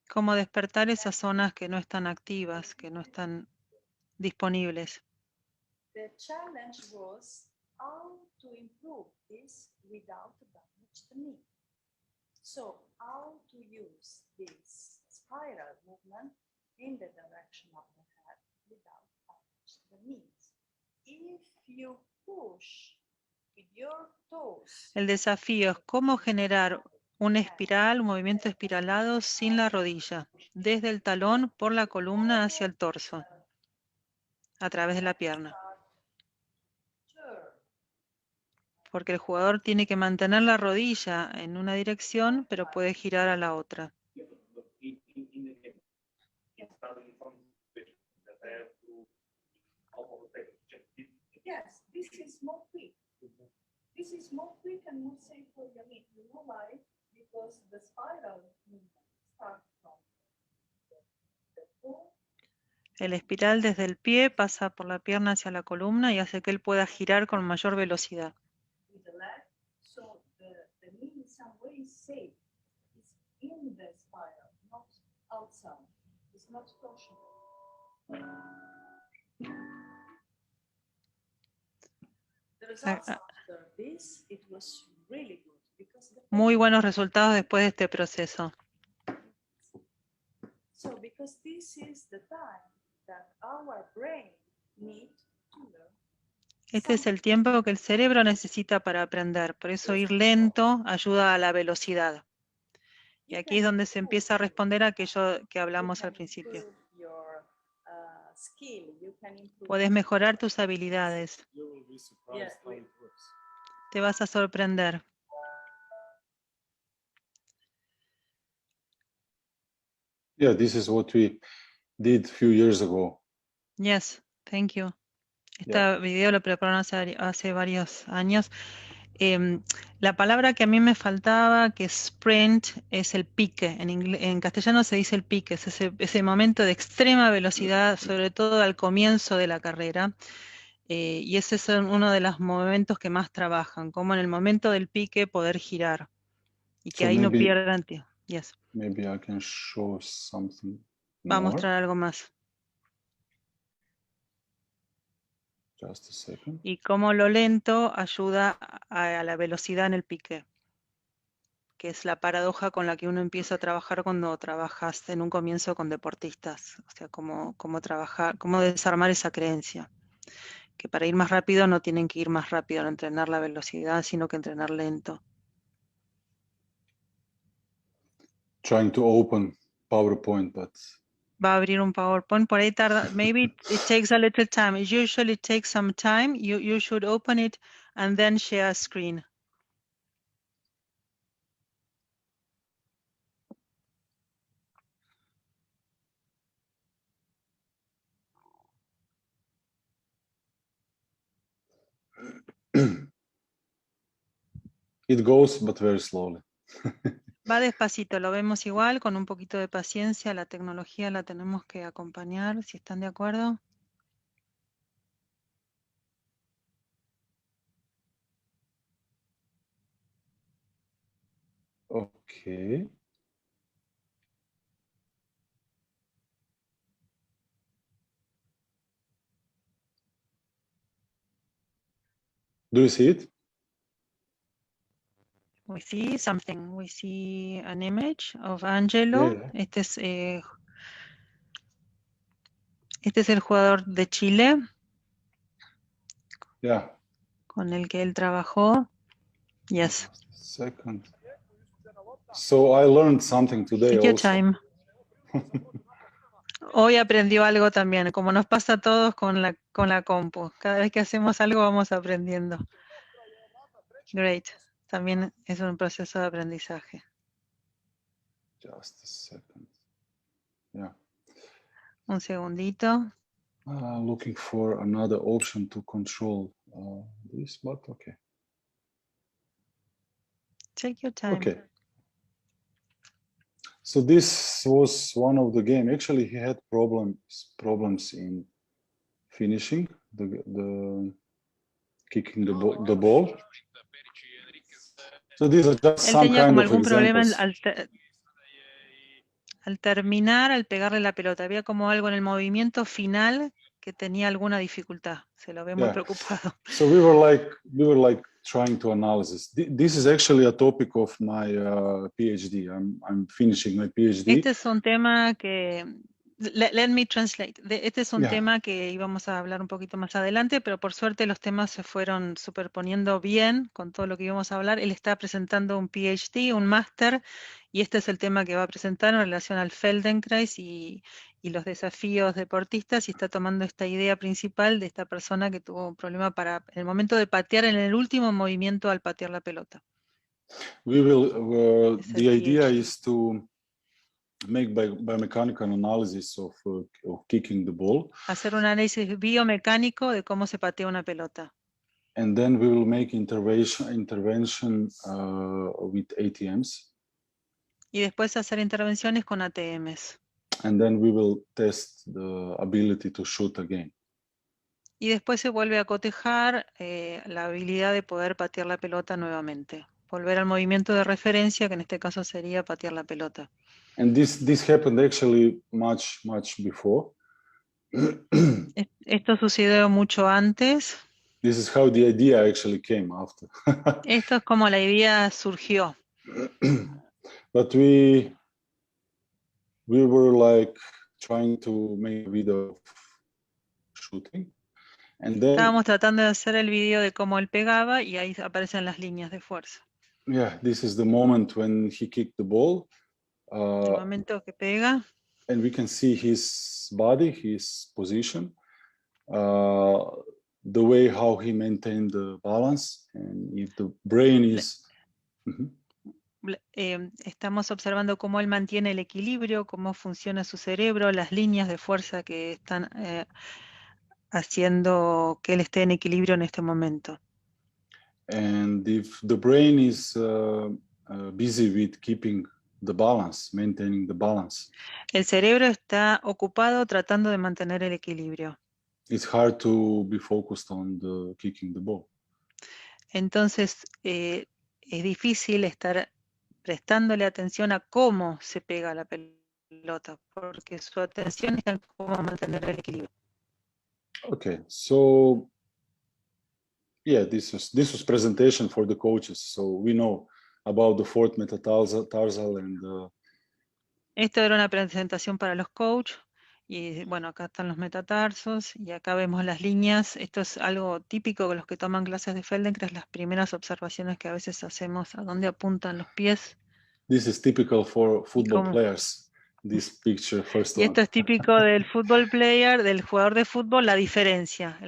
Cómo despertar esas zonas que no están activas, que no están disponibles. The challenge was how to improve this without damage the knee. So how to use this spiral movement in the direction of the head without damage the knees. If you push with your toes, El desafío es cómo generar una espiral, un movimiento espiralado sin la rodilla, desde el talón por la columna hacia el torso, a través de la pierna. Porque el jugador tiene que mantener la rodilla en una dirección, pero puede girar a la otra. yes, this is more quick. This is more quick and more safe for your knee. You know why? Because the spiral movement starts from the toe. El espiral desde el pie pasa por la pierna hacia la columna y hace que él pueda girar con mayor velocidad. With the leg, so the knee in some way is safe. It's in the spiral, not outside. It's not torsional. The results after this, it was really good because the Muy buenos resultados después de este proceso. so because this is the time that our brain needs to learn. Este es el tiempo que el cerebro necesita para aprender. Por eso ir lento ayuda a la velocidad. Y aquí es donde se empieza a responder a aquello que hablamos al principio. Puedes mejorar tus habilidades. Te vas a sorprender. Yeah, this is what we did a few years ago. Yes, thank you. Este video lo prepararon hace varios años. La palabra que a mí me faltaba, que es sprint, es el pique. En castellano se dice el pique, es ese momento de extrema velocidad, sobre todo al comienzo de la carrera. Y ese es uno de los momentos que más trabajan, como en el momento del pique poder girar y que So ahí no maybe- pierdan tiempo. Yes. Maybe I can show something Va a more. mostrar algo más. Just a second. Y cómo lo lento ayuda a la velocidad en el pique, que es la paradoja con la que uno empieza a trabajar cuando trabajas en un comienzo con deportistas. O sea, cómo trabajar, cómo desarmar esa creencia. Que para ir más rápido no tienen que ir más rápido al entrenar la velocidad, sino que entrenar lento. Trying to open PowerPoint, but Va a abrir un PowerPoint, por ahí tarda, maybe it takes a little time. It usually takes some time. You should open it and then share a screen. it goes, but very slowly. Va despacito, lo vemos igual, con un poquito de paciencia. La tecnología la tenemos que acompañar, si están de acuerdo. Okay. Do you see it? We see something. We see an image of Angelo. Yeah. Este es el jugador de Chile Yeah. con el que él trabajó. Yes. Second. So I learned something today Take your also. time. Hoy aprendió algo también, como nos pasa a todos con la compu. Cada vez que hacemos algo vamos aprendiendo. Great. También es un proceso de aprendizaje. Just a second. Yeah. Un segundito. Looking for another option to control this, but okay. Take your time. Okay. So this was one of the game. Actually, he had problems in finishing the kicking the ball. So these are just Él some tenía kind como of algún problema examples. al terminar, al pegarle la pelota. Había como algo en el movimiento final que tenía alguna dificultad. Se lo ve muy preocupado. So we were like trying to analyze. This is actually a topic of my PhD. I'm finishing my PhD. Este es un tema que let me translate. Este es un tema que íbamos a hablar un poquito más adelante, pero por suerte los temas se fueron superponiendo bien con todo lo que íbamos a hablar. Él está presentando un PhD, un máster, y este es el tema que va a presentar en relación al Feldenkrais y los desafíos deportistas, y está tomando esta idea principal de esta persona que tuvo un problema para el momento de patear en el último movimiento al patear la pelota. We will. The idea is to make biomechanical analysis of kicking the ball. Hacer un análisis biomecánico de cómo se patea una pelota. And then we will make intervention with ATMs. Y después hacer intervenciones con ATMs. And then we will test the ability to shoot again. Y después se vuelve a cotejar la habilidad de poder patear la pelota nuevamente. Volver al movimiento de referencia, que en este caso sería patear la pelota. And this happened actually much before. Esto sucedió mucho antes. This is how the idea actually came after. Esto es como la idea surgió. But we were like trying to make a video of shooting. And then, estábamos tratando de hacer el video de cómo él pegaba y ahí aparecen las líneas de fuerza. Yeah, this is the moment when he kicked the ball. El momento que pega. And we can see his body, his position, the way how he maintained the balance, and if the brain is. estamos observando cómo él mantiene el equilibrio, cómo funciona su cerebro, las líneas de fuerza que están haciendo que él esté en equilibrio en este momento. And if the brain is busy with keeping the balance, maintaining the balance, El cerebro está ocupado tratando de mantener el equilibrio. it's hard to be focused on the kicking the ball. Entonces, es difícil estar prestándole atención a cómo se pega la pelota, porque su atención está en cómo mantener el equilibrio. Okay, so yeah, this was presentation for the coaches, so we know about the fourth metatarsal and Esto era una presentación para los coaches. Y bueno, acá están los metatarsos y acá vemos las líneas. Esto es algo típico de los que toman clases de Feldenkrais, las primeras observaciones que a veces hacemos, a dónde apuntan los pies. this is typical for football cómo? players. This picture, first Y one. esto es típico del fútbol player, del jugador de fútbol, la diferencia.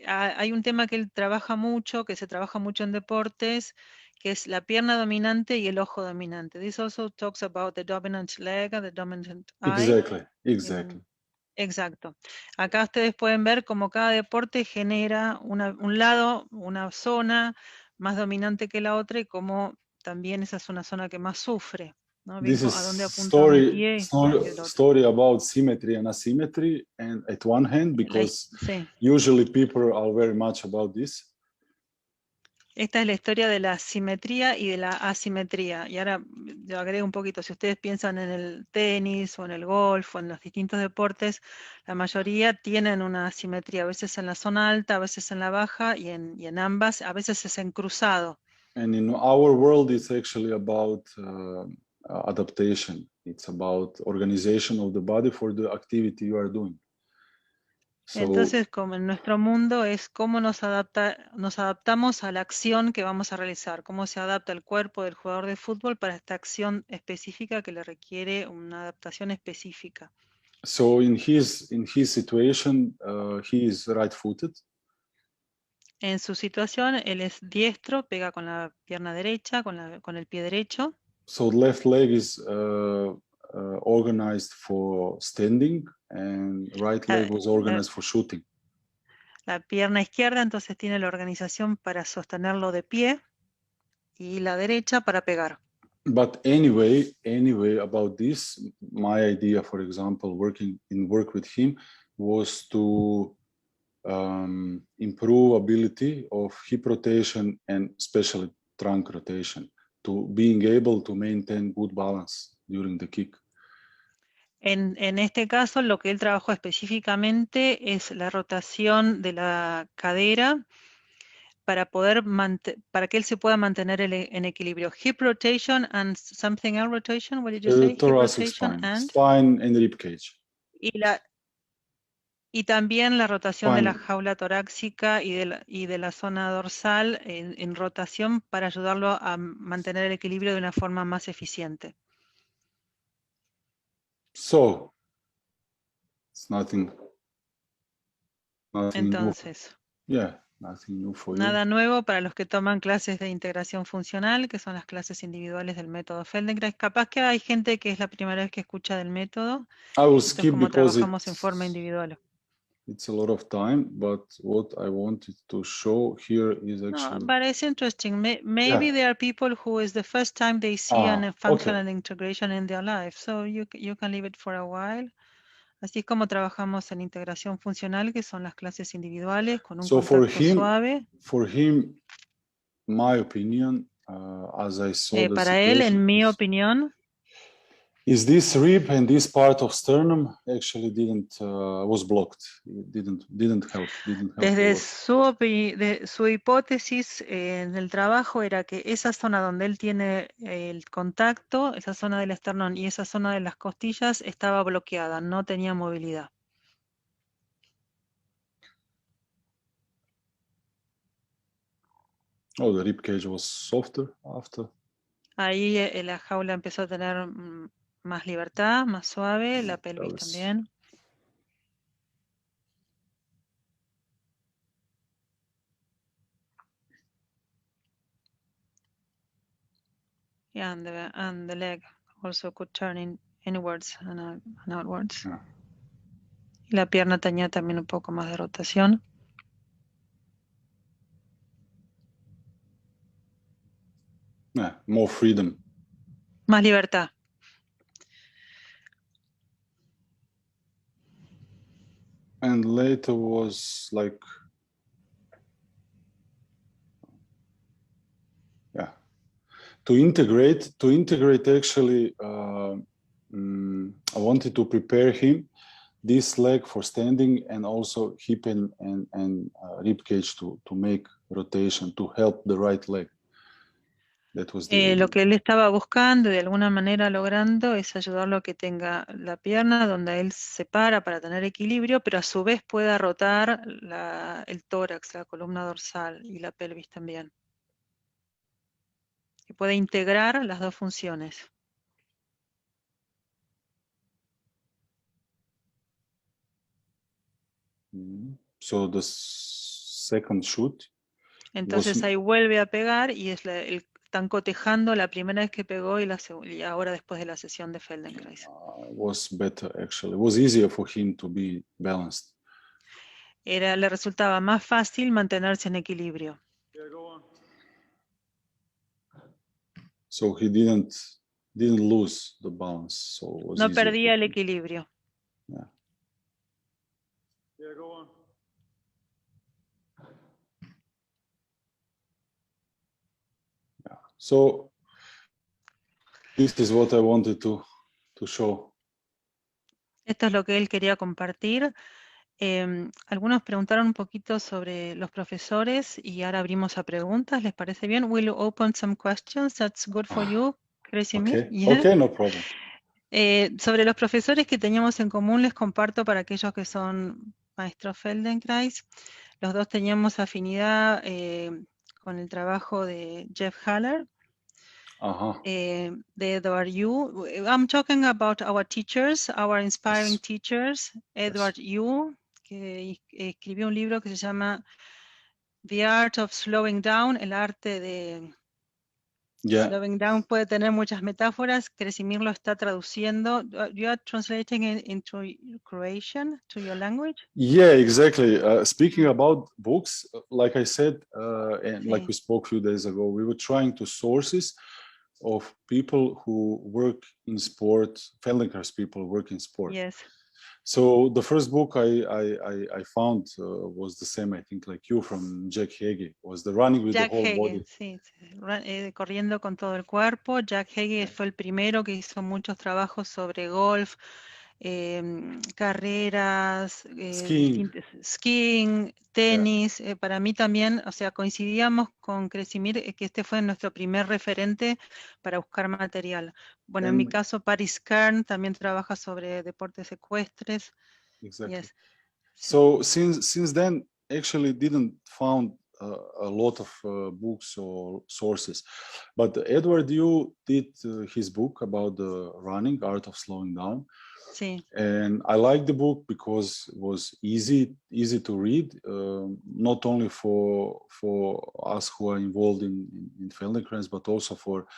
Hay un tema que él trabaja mucho, que se trabaja mucho en deportes, que es la pierna dominante y el ojo dominante. This also talks about the dominant leg and the dominant eye. Exactly. Exacto. Acá ustedes pueden ver cómo cada deporte genera un lado, una zona más dominante que la otra y cómo también esa es una zona que más sufre. ¿No? This Ven is a dónde apunta mi pie y el otro. story about symmetry and asymmetry, and at one hand, because Sí. usually people are very much about this. Esta es la historia de la simetría y de la asimetría. Y ahora yo agrego un poquito, si ustedes piensan en el tenis o en el golf o en los distintos deportes, la mayoría tienen una asimetría, a veces en la zona alta, a veces en la baja y en ambas, a veces es en cruzado. And in our world, it's actually about adaptation. It's about organization of the body for the activity you are doing. So, Entonces, como en nuestro mundo es cómo nos adaptamos a la acción que vamos a realizar, cómo se adapta el cuerpo del jugador de fútbol para esta acción específica que le requiere una adaptación específica. so in his situation, he is right-footed. En su situación, él es diestro, pega con la pierna derecha, con el pie derecho. So the left leg is organized for standing, and right leg was organized for shooting. La pierna izquierda entonces tiene la organización para sostenerlo de pie y la derecha para pegar. But anyway, about this, my idea, for example, work with him, was to improve ability of hip rotation and especially trunk rotation, to being able to maintain good balance during the kick. En este caso, lo que él trabajó específicamente es la rotación de la cadera para que él se pueda mantener en equilibrio. Hip rotation and something else rotation, what did you say? Thoracic Hip rotation spine and rib cage. Y también la rotación de la Spine. jaula torácica y de la zona dorsal en rotación para ayudarlo a mantener el equilibrio de una forma más eficiente. So, it's nothing Entonces, new. Yeah, nothing new for nada nuevo para los que toman clases de integración funcional, que son las clases individuales del método Feldenkrais. Capaz que hay gente que es la primera vez que escucha del método. I will Esto es skip como because trabajamos en forma individual. it's a lot of time, but what I wanted to show here is actually... No, but it's interesting. Maybe there are people who is the first time they see a functional integration in their life, so you can leave it for a while. Así es como trabajamos en integración funcional, que son las clases individuales con un contacto suave. For him, my opinion, as I saw the para él, en mi opinión, is this rib and this part of sternum actually was blocked. It didn't help. Desde su hipótesis en el trabajo era que esa zona donde él tiene el contacto, esa zona del esternón y esa zona de las costillas estaba bloqueada, no tenía movilidad. Oh, the rib cage was softer after. Ahí la jaula empezó a tener más libertad, más suave, la pelvis también. Yeah, and the leg also could turn in inwards and outwards. Yeah. Y la pierna tenía también un poco más de rotación. Yeah, more freedom. Más libertad. And later was like, yeah, to integrate actually, I wanted to prepare him this leg for standing and also hip and rib cage to make rotation to help the right leg. That was the Lo que él estaba buscando, de alguna manera logrando, es ayudarlo a que tenga la pierna donde él se para tener equilibrio, pero a su vez pueda rotar el tórax, la columna dorsal y la pelvis también. Que pueda integrar las dos funciones. So the second shoot. Entonces ahí vuelve a pegar y están cotejando la primera vez que pegó y ahora después de la sesión de Feldenkrais. Was better actually. It was easier for him to be balanced. Le resultaba más fácil mantenerse en equilibrio. So he didn't lose the balance. So it was No easier perdía for el him. equilibrio. Yeah. Yeah. So this is what I wanted to show. Esto es lo que él quería compartir. Algunos preguntaron un poquito sobre los profesores y ahora abrimos a preguntas. ¿Les parece bien? Will you open some questions? That's good for you, Kresimir? Okay. Yeah. Okay, no problem. Sobre los profesores que teníamos en común, les comparto para aquellos que son maestros Feldenkrais. Los dos teníamos afinidad con el trabajo de Jeff Haller, de Edward Yu. I'm talking about our teachers, our inspiring teachers. Edward Yu, que escribió un libro que se llama The Art of Slowing Down, el arte de... Slowing down puede tener muchas metáforas. Kresimir lo está traduciendo. You are translating it into Croatian, to your language? Yeah, exactly. Speaking about books, like I said, and like we spoke a few days ago, we were trying to sources of people who work in sport, Feldenkrais people work in sport. Yes. So the first book I found was the same, I think, like you, from Jack Hagee, was the Running with Jack the Whole Hagee, Body. sí, corriendo con todo el cuerpo. Jack Hagee fue el primero que hizo muchos trabajos sobre golf, carreras, skiing, tenis. Para mí también, o sea, coincidíamos con Kresimir que este fue nuestro primer referente para buscar material. Bueno, en mi caso, Paris Kern también trabaja sobre deportes ecuestres. Exactly. Yes. So since then, actually didn't found a lot of books or sources, but Edward Yu did his book about the running, Art of Slowing Down. Sí. And I like the book because it was easy to read, not only for us who are involved in Feldenkrais, but also for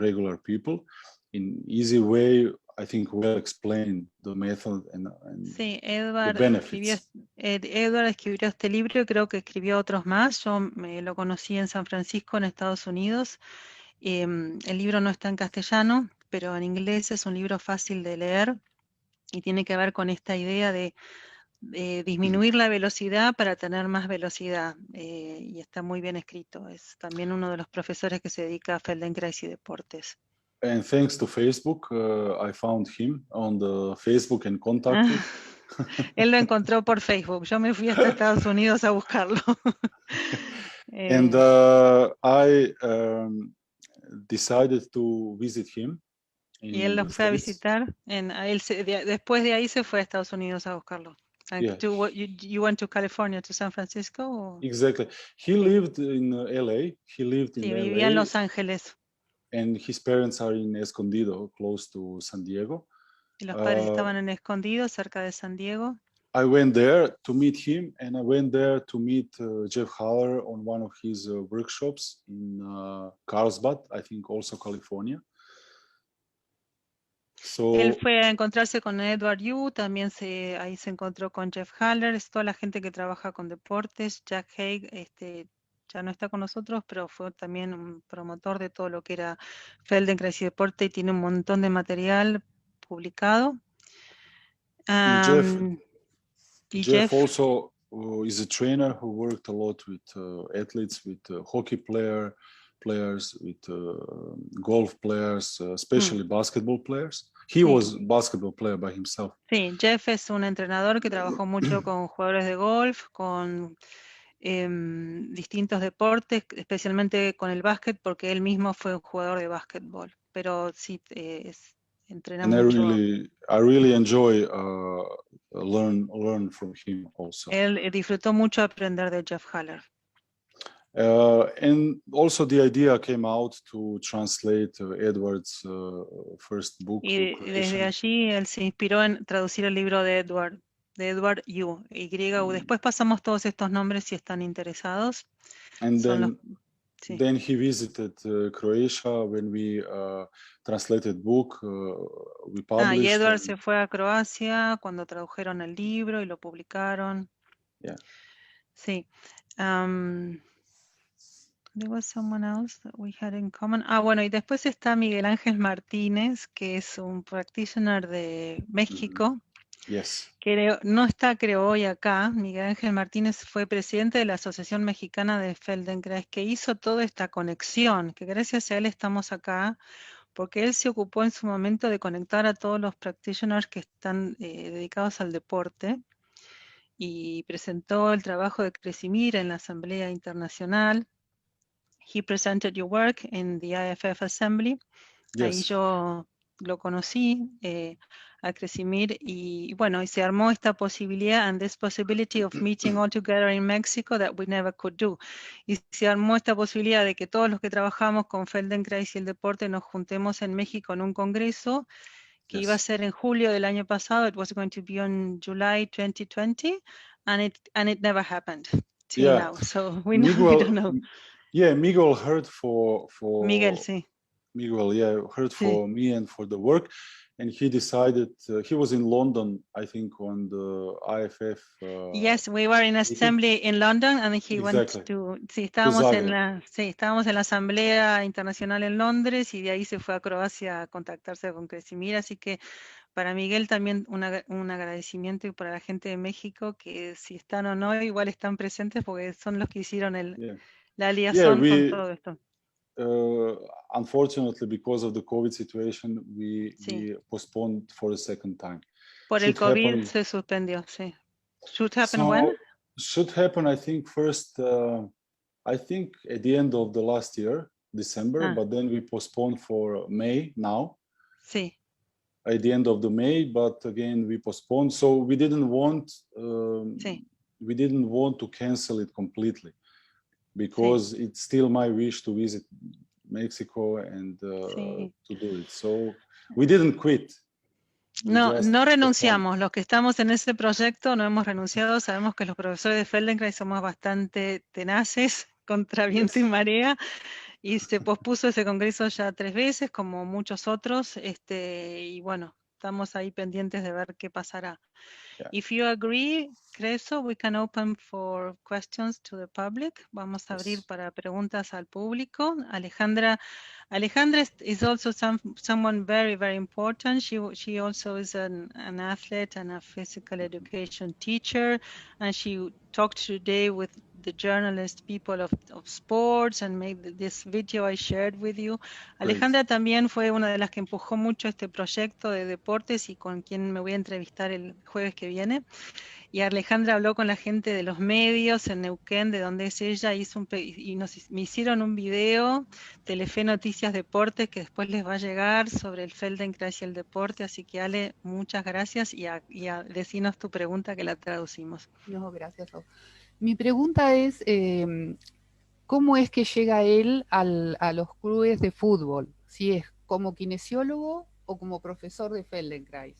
regular people. In easy way, I think well explained the method and sí, the benefits. Edward escribió este libro y creo que escribió otros más. Yo lo conocí en San Francisco, en Estados Unidos. El libro no está en castellano, pero en inglés es un libro fácil de leer y tiene que ver con esta idea de disminuir la velocidad para tener más velocidad, y está muy bien escrito. Es también uno de los profesores que se dedica a Feldenkrais y deportes. And thanks to Facebook, I found him on the Facebook and contacted. Él lo encontró por Facebook. Yo me fui hasta Estados Unidos a buscarlo. And I decided to visit him. Y él lo fue a visitar. Después de ahí se fue a Estados Unidos a buscarlo. Yeah. You went to California, to San Francisco? Or? Exactly. He lived in LA. Vivía en Los Ángeles. And his parents are in Escondido, close to San Diego. Y los padres estaban en Escondido, cerca de San Diego. I went there to meet him, and I went there to meet Jeff Haller on one of his workshops in Carlsbad, I think also California. So Él fue a encontrarse con Edward Yu, también ahí se encontró con Jeff Haller, es toda la gente que trabaja con deportes. Jack Haig ya no está con nosotros, pero fue también un promotor de todo lo que era Feldenkrais y deporte y tiene un montón de material publicado. Jeff Y Jeff Jeff, also is a trainer who worked a lot with athletes, with hockey players, with golf players, especially basketball players. He Sí. was a basketball player by himself. sí, Jeff es un entrenador que trabajó mucho con jugadores de golf, con distintos deportes, especialmente con el básquet, porque él mismo fue un jugador de básquetbol. Pero sí, entrena And mucho. I really enjoy learn from him also. Él disfrutó mucho aprender de Jeff Haller. And also the idea came out to translate Edward's first book. Y desde allí él se inspiró en traducir el libro de Edward Yu, Y-U. Después pasamos todos estos nombres si están interesados. And Son then, then he visited Croatia when we translated book, we published. Y Edward se fue a Croacia cuando tradujeron el libro y lo publicaron. Yeah. Sí. There was someone else that we had in common. Bueno, y después está Miguel Ángel Martínez, que es un practitioner de México. Yes. Que no está, creo, hoy acá. Miguel Ángel Martínez fue presidente de la Asociación Mexicana de Feldenkrais, que hizo toda esta conexión, que gracias a él estamos acá, porque él se ocupó en su momento de conectar a todos los practitioners que están dedicados al deporte y presentó el trabajo de Cresimir en la Asamblea Internacional. He presented your work in the IFF Assembly. Yes. Ahí yo lo conocí a Cresimir y bueno, y se armó esta posibilidad and this possibility of meeting all together in Mexico that we never could do. Y se armó esta posibilidad de que todos los que trabajamos con Feldenkrais y el deporte nos juntemos en México en un congreso que iba a ser en julio del año pasado. It was going to be on July 2020 and it never happened till now. So we don't know. Yeah, Miguel heard for Miguel, sí. Miguel, yeah, heard for me and for the work, and he decided he was in London, I think, on the IFF. Yes, we were in assembly in London, and he went to. Sí, estábamos en la Asamblea Internacional en Londres y de ahí se fue a Croacia a contactarse con Cresimir, así que para Miguel también un agradecimiento y para la gente de México que si están o no igual están presentes porque son los que hicieron la liaison con todo esto. Unfortunately, because of the COVID situation, we postponed for a second time. Por el COVID se suspendió, sí. Should happen when? Should happen, I think, first, I think at the end of the last year, December, but then we postponed for May now. Sí. At the end of the May, but again, we postponed. So we didn't want, to cancel it completely. Because it's still my wish to visit Mexico and to do it. So we didn't quit. No renunciamos. Los que estamos en ese proyecto no hemos renunciado. Sabemos que los profesores de Feldenkrais somos bastante tenaces contra viento y marea. Y se pospuso ese congreso ya 3 veces, como muchos otros. Y bueno, estamos ahí pendientes de ver qué pasará. Yeah. If you agree, Creso, we can open for questions to the public. Vamos a abrir para preguntas al público. Alejandra is also someone very, very important. She also is an athlete and a physical education teacher, and she talked today with the journalist people of sports and made this video I shared with you. Alejandra también fue una de las que empujó mucho este proyecto de deportes y con quien me voy a entrevistar el jueves que viene. Y Alejandra habló con la gente de los medios en Neuquén, de donde es ella, me hicieron un video, Telefe Noticias Deportes, que después les va a llegar sobre el Feldenkrais y el deporte. Así que Ale, muchas gracias y decinos tu pregunta que la traducimos. No, gracias. Mi pregunta es, ¿cómo es que llega él a los clubes de fútbol? ¿Si es como kinesiólogo o como profesor de Feldenkrais?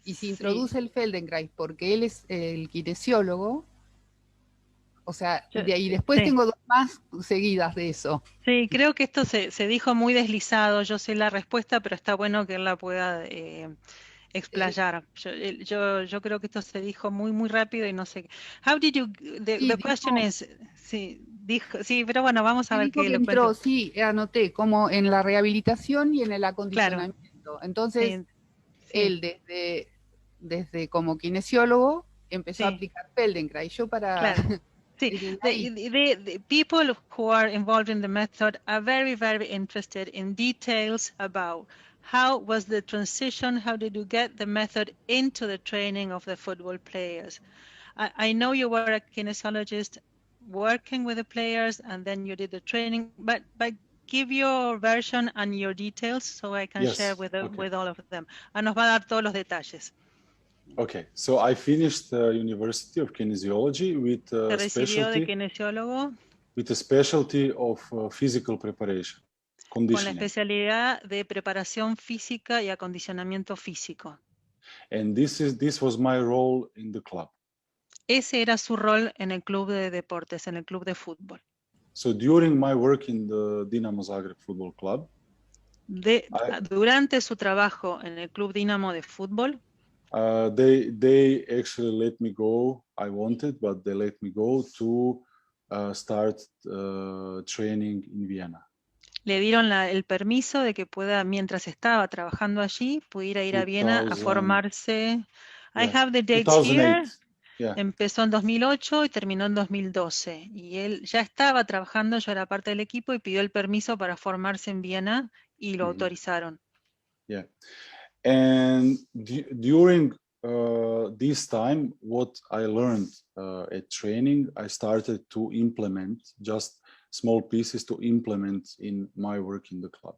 Y si Sí. introduce el Feldenkrais porque él es el kinesiólogo, o sea, y después sí. tengo dos más seguidas de eso. Sí, creo que esto se dijo muy deslizado. Yo sé la respuesta, pero está bueno que él la pueda explayar. Yo creo que esto se dijo muy rápido y no sé. How did you? The Sí, question dijo- is, sí, dijo, sí, pero bueno, vamos a Sí, ver dijo qué que le entró, cuento. sí, anoté, como en la rehabilitación y en el acondicionamiento. Entonces, Sí, sí, él desde como kinesiólogo empezó a sí, aplicar Feldenkrais. Yo para... claro. Sí, desde ahí, the people who are involved in the method are very interested in details about how was the transition, how did you get the method into the training of the football players. I know you were a kinesiologist working with the players and then you did the training, but give your version and your details so I can share Yes, with okay. with all of them. Nos va a dar todos los detalles. Okay, so I finished University of Kinesiology with Se a recibió de specialty kinesiólogo of physical preparation, con la conditioning. especialidad de preparación física y acondicionamiento físico. And this was my role in the club. Ese era su rol en el club de deportes, en el club de fútbol. So during my work in the Dinamo Zagreb Football Club, Durante su trabajo en el club Dinamo de fútbol, they actually let me go. I wanted, but they let me go to start training in Vienna. le dieron el permiso de que pueda, mientras estaba trabajando allí, pudiera ir a Viena a 2000, formarse. I yeah, have the dates 2008. here. Yeah. Empezó en 2008 y terminó en 2012. Y él ya estaba trabajando, yo era parte del equipo y pidió el permiso para formarse en Viena y lo autorizaron. Yeah. And during this time, what I learned at training, I started to implement just small pieces to implement in my work in the club.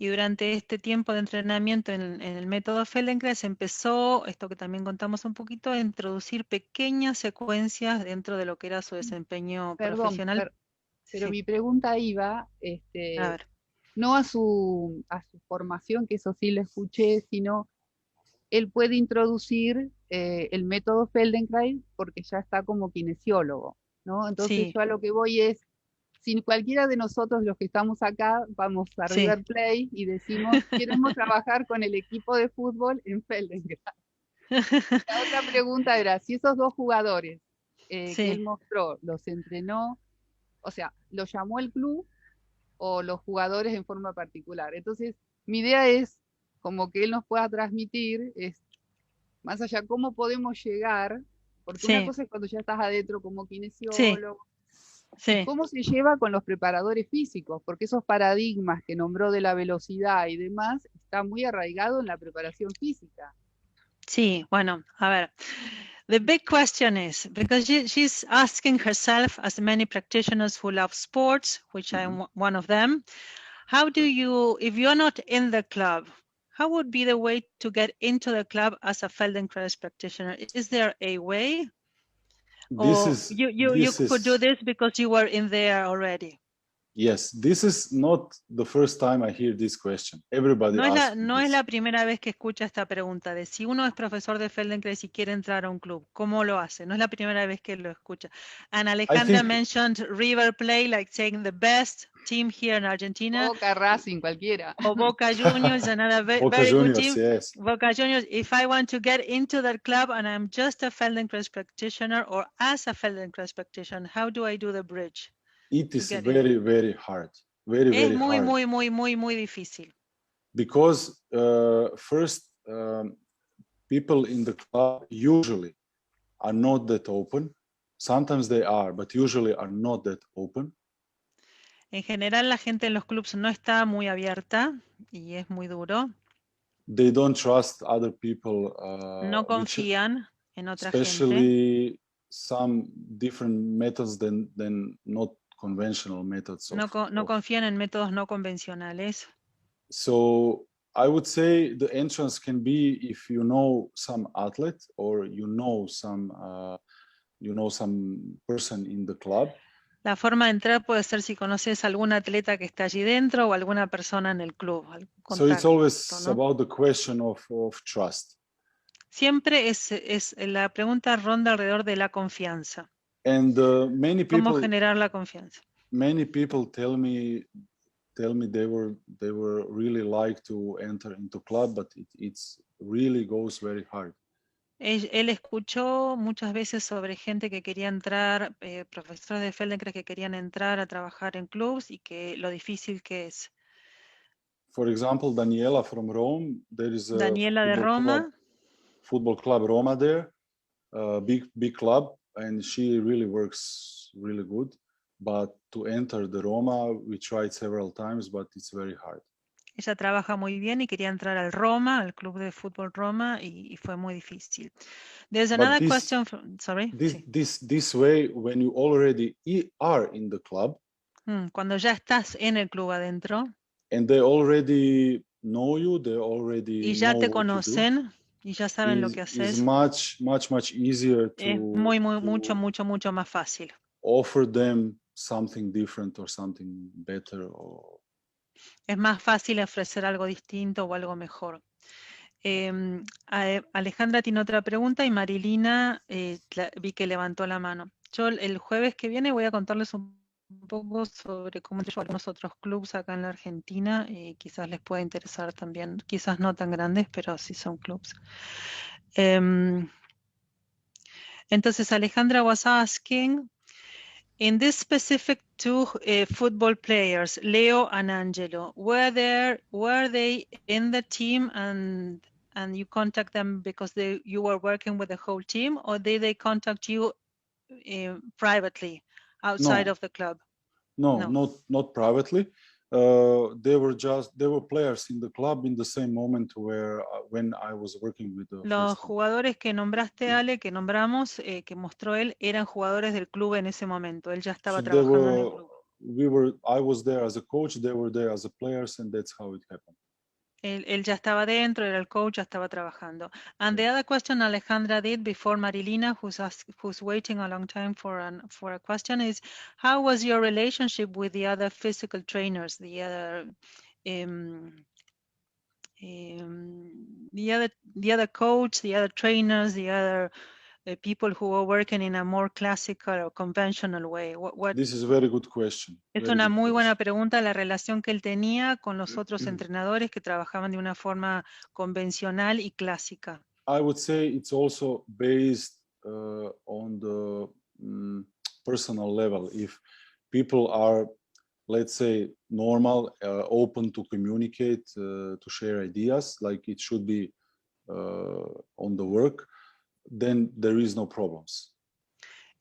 Y durante este tiempo de entrenamiento en el método Feldenkrais empezó, esto que también contamos un poquito, a introducir pequeñas secuencias dentro de lo que era su desempeño perdón, profesional. pero Sí. mi pregunta iba, A ver. no a su formación, que eso sí le escuché, sino él puede introducir el método Feldenkrais porque ya está como kinesiólogo, ¿no? Entonces Sí. yo a lo que voy es, si cualquiera de nosotros los que estamos acá vamos a Sí. River Plate y decimos, queremos trabajar con el equipo de fútbol en Feldenkrais. La otra pregunta era, si esos dos jugadores que Sí. él mostró, los entrenó, o sea, ¿los llamó el club o los jugadores en forma particular? Entonces, mi idea es como que él nos pueda transmitir, más allá, cómo podemos llegar, porque Sí. una cosa es cuando ya estás adentro como Sí. kinesiólogo, Sí. cómo se lleva con los preparadores físicos, porque esos paradigmas que nombró de la velocidad y demás, está muy arraigado en la preparación física. Sí, bueno, a ver. The big question is, because she's asking herself, as many practitioners who love sports, which I'm one of them, how do you, if you're not in the club, how would be the way to get into the club as a Feldenkrais practitioner? Is there a way? Or you could do this because you were in there already? Yes, this is not the first time I hear this question. Everybody asks me No es this. la primera vez que escucha esta pregunta de si uno es profesor de Feldenkrais y quiere entrar a un club, ¿cómo lo hace? No es la primera vez que lo escucha. And Alejandra mentioned River Plate, like saying the best team here in Argentina. Boca, Racing, cualquiera. O Boca Juniors, another Boca very good Juniors, team. yes. Boca Juniors, if I want to get into that club and I'm just a Feldenkrais practitioner or as a Feldenkrais practitioner, how do I do the bridge? It is very hard. Very Es muy difícil. Because first, people in the club usually are not that open. Sometimes they are, but usually are not that open. En general, la gente en los clubs no está muy abierta y es muy duro. They don't trust other people. No confían en otra especially gente. Some different methods than not conventional methods. No confían en métodos no convencionales. So I would say the entrance can be if you know some athlete or you know some person in the club. La forma de entrar puede ser si conoces a algún atleta que está allí dentro o alguna persona en el club. So it's always about the question of trust. Siempre la pregunta ronda alrededor de la confianza. And many ¿Cómo people generar la confianza? tell me they were really like to enter into club, but it's really goes very hard. Él escuchó muchas veces sobre gente que quería entrar, profesores de Feldenkrais que querían entrar a trabajar en clubs y que lo difícil que es. For example, Daniela from Rome, there is a Daniela de Roma, football club Roma there, big club, and she really works really good. But to enter the Roma, we tried several times, but it's very hard. ella trabaja muy bien y quería entrar al Roma, al club de fútbol Roma, y fue muy difícil. There's But another this- question sorry. This way, when you already are in the club, Cuando ya estás en el club adentro and they already know you, they already y ya know te what you do, conocen y ya saben lo que is haces, much easier es to mucho más fácil. offer them something different or something better. Or Es más fácil ofrecer algo distinto o algo mejor. Alejandra tiene otra pregunta y Marilina vi que levantó la mano. Yo el jueves que viene voy a contarles un poco sobre cómo yo algunos otros clubs acá en la Argentina, quizás les pueda interesar también, quizás no tan grandes, pero sí son clubs. Entonces Alejandra was asking, in this specific two football players, Leo and Angelo, were they in the team and you contact them because you were working with the whole team, or did they contact you privately outside No. of the club? No, not privately. They were players in the club in the same moment when I was working with the Los first team. jugadores que nombraste, Ale, que nombramos, que mostró él, eran jugadores del club en ese momento. Él ya estaba So trabajando en el club. I was there as a coach, they were there as a players, and that's how it happened. Él ya estaba dentro, era el coach, ya estaba trabajando. And the other question Alejandra did before Marilina, who's waiting a long time for a question, is how was your relationship with the other physical trainers, the other coach, the other trainers, the other people who were working in a more classical or conventional way? This is a very good question. Es una muy buena pregunta la relación que él tenía con los otros entrenadores que trabajaban de una forma convencional y clásica. I would say it's also based on the personal level. If people are, let's say, normal, open to communicate, to share ideas, like it should be on the work, then there is no problems.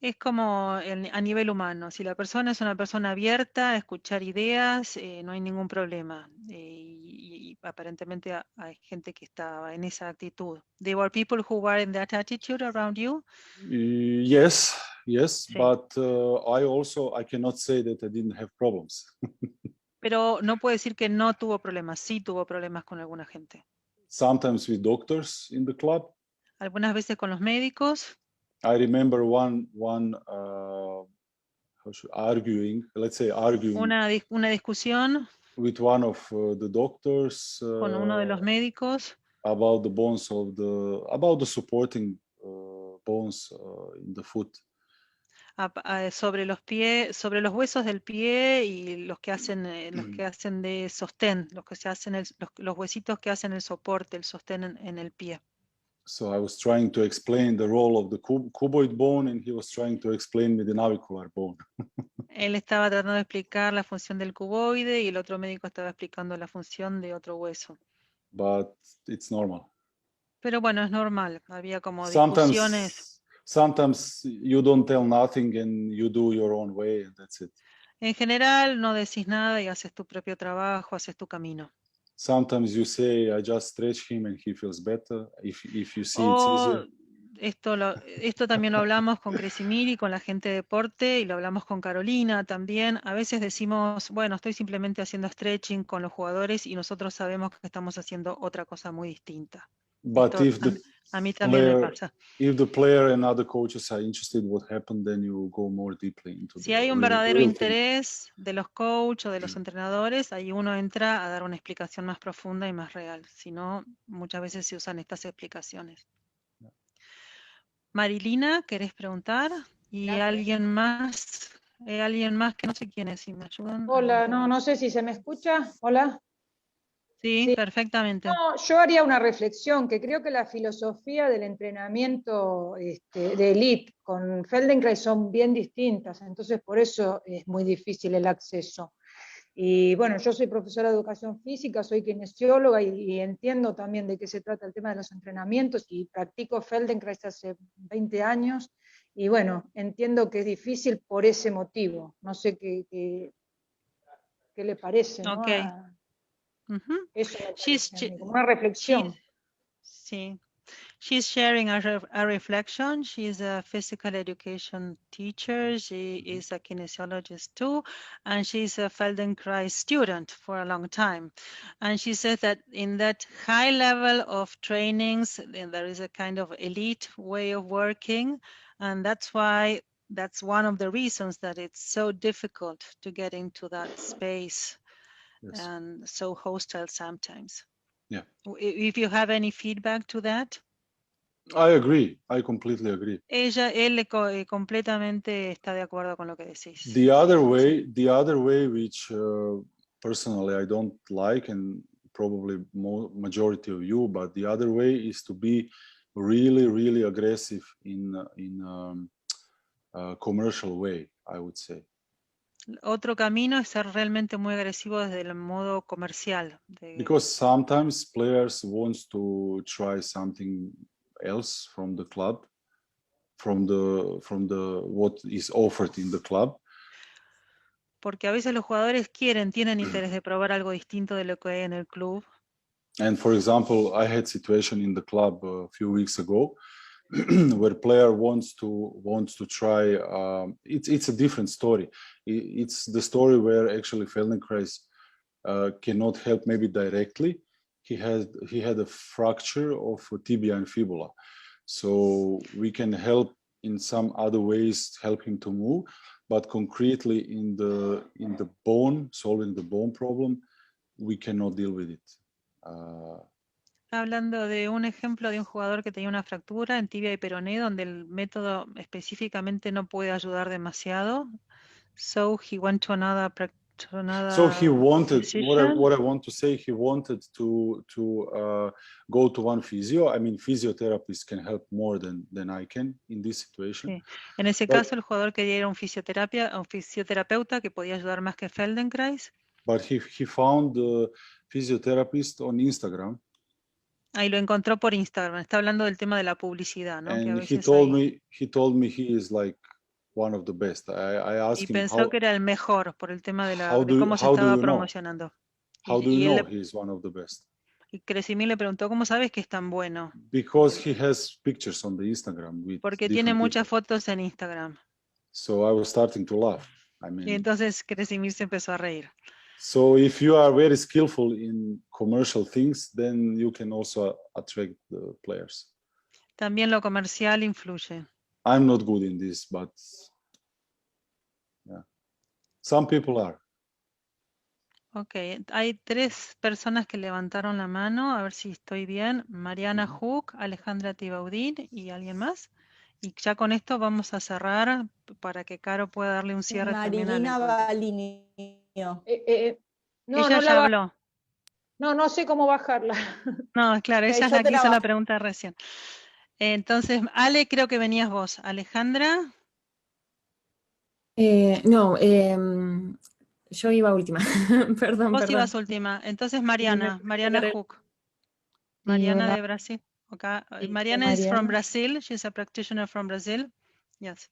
Es como a nivel humano. Si la persona es una persona abierta a escuchar ideas, no hay ningún problema. Y aparentemente hay gente que estaba en esa actitud. There were people who were in that attitude around you? Yes, Sí. but I cannot say that I didn't have problems. Pero no puedo decir que no tuvo problemas. Sí tuvo problemas con alguna gente. Sometimes with doctors in the club. Algunas veces con los médicos. I remember one arguing. Una discusión. With one of the doctors. Con uno de los médicos. About the supporting bones in the foot. Sobre los pies, sobre los huesos del pie y los que hacen de sostén, los huesitos que hacen el soporte, el sostén en el pie. So I was trying to explain the role of the cuboid bone, and he was trying to explain me the navicular bone. Él estaba tratando de explicar la función del cuboide y el otro médico estaba explicando la función de otro hueso. But it's normal. Pero bueno, es normal. Había como discusiones. Sometimes you don't tell nothing and you do your own way, and that's it. En general, no decís nada y haces tu propio trabajo, haces tu camino. Sometimes you say, I just stretch him and he feels better. If you see it's easier. Esto también lo hablamos con Cresimir y con la gente de deporte y lo hablamos con Carolina también. A veces decimos, bueno, estoy simplemente haciendo stretching con los jugadores y nosotros sabemos que estamos haciendo otra cosa muy distinta. But a mí también me pasa. If the player and other coaches are interested in what happened, then you go more deeply into Si hay un verdadero interés de los coaches o de los entrenadores, ahí uno entra a dar una explicación más profunda y más real. Si no, muchas veces se usan estas explicaciones. Marilina, ¿querés preguntar? Y Gracias. alguien más que no sé quién es, si me ayudan. Hola, no sé si se me escucha. Hola. Sí, Sí. perfectamente. No, yo haría una reflexión, que creo que la filosofía del entrenamiento de elite con Feldenkrais son bien distintas, entonces por eso es muy difícil el acceso. Y bueno, yo soy profesora de educación física, soy kinesióloga y entiendo también de qué se trata el tema de los entrenamientos y practico Feldenkrais hace 20 años y bueno, entiendo que es difícil por ese motivo. No sé qué le parece, ¿no? Okay. Eso me She's, parece a mí, como una reflexión. sí. She's sharing a reflection. She's a physical education teacher. She is a kinesiologist too, and she's a Feldenkrais student for a long time. And she says that in that high level of trainings, there is a kind of elite way of working, and that's why that's one of the reasons that it's so difficult to get into that space. Yes. And so hostile sometimes. Yeah. If you have any feedback to that. I agree. I completely agree. Él completamente está de acuerdo con lo que decís. The other way, which personally I don't like, and probably majority of you, but the other way is to be really, really aggressive in a commercial way, I would say. Otro camino es ser realmente muy agresivo desde el modo comercial. Because sometimes players want to try something else from the club, from the what is offered in the club. Porque a veces los jugadores tienen interés de probar algo distinto de lo que hay en el club. And for example, I had situation in the club a few weeks ago where player wants to try. It's a different story. It's the story where actually Feldenkrais cannot help maybe directly. He had a fracture of tibia and fibula, so we can help in some other ways, help him to move, but concretely in the bone, solving the bone problem, we cannot deal with it. Hablando de un ejemplo de un jugador que tenía una fractura en tibia y peroné, donde el método específicamente no puede ayudar demasiado. So he went to another So he wanted, physician. what I want to say, he wanted to go to one physio. I mean, physiotherapists can help more than I can in this situation. Sí. En ese caso, el jugador quería ir a un fisioterapeuta que podía ayudar más que Feldenkrais. But he found the physiotherapist on Instagram. Ahí lo encontró por Instagram. Está hablando del tema de la publicidad, ¿no? Que a And veces he told me he is like one of the best. I asked y him pensó que era el mejor por el tema de cómo se how do estaba you know? promocionando. How do you know he is one of the best? Y Cresimir le preguntó, ¿cómo sabes que es tan bueno? Because he has pictures on the Instagram with Porque tiene different muchas people. fotos en Instagram. So I was starting to laugh. I Y mean, entonces Cresimir se empezó a reír. so if you are very skillful in commercial things, then you can also attract the players. También lo comercial influye. I'm not good in this, but yeah, some people are. Ok, hay 3 personas que levantaron la mano, a ver si estoy bien. Mariana Hook, Alejandra Tibaudín y alguien más. Y ya con esto vamos a cerrar para que Caro pueda darle un cierre también al Marilina encuentro. Balinio. Ella ya habló. No sé cómo bajarla. No, claro, ella es yo la te que la hizo la bajo. pregunta recién. Entonces, Ale, creo que venías vos. Alejandra. No, yo iba última. Perdón, Vos perdón. ibas última. Entonces, Mariana Hook. Mariana de Brasil. Okay. Mariana is from Brazil. She's a practitioner from Brazil. Yes.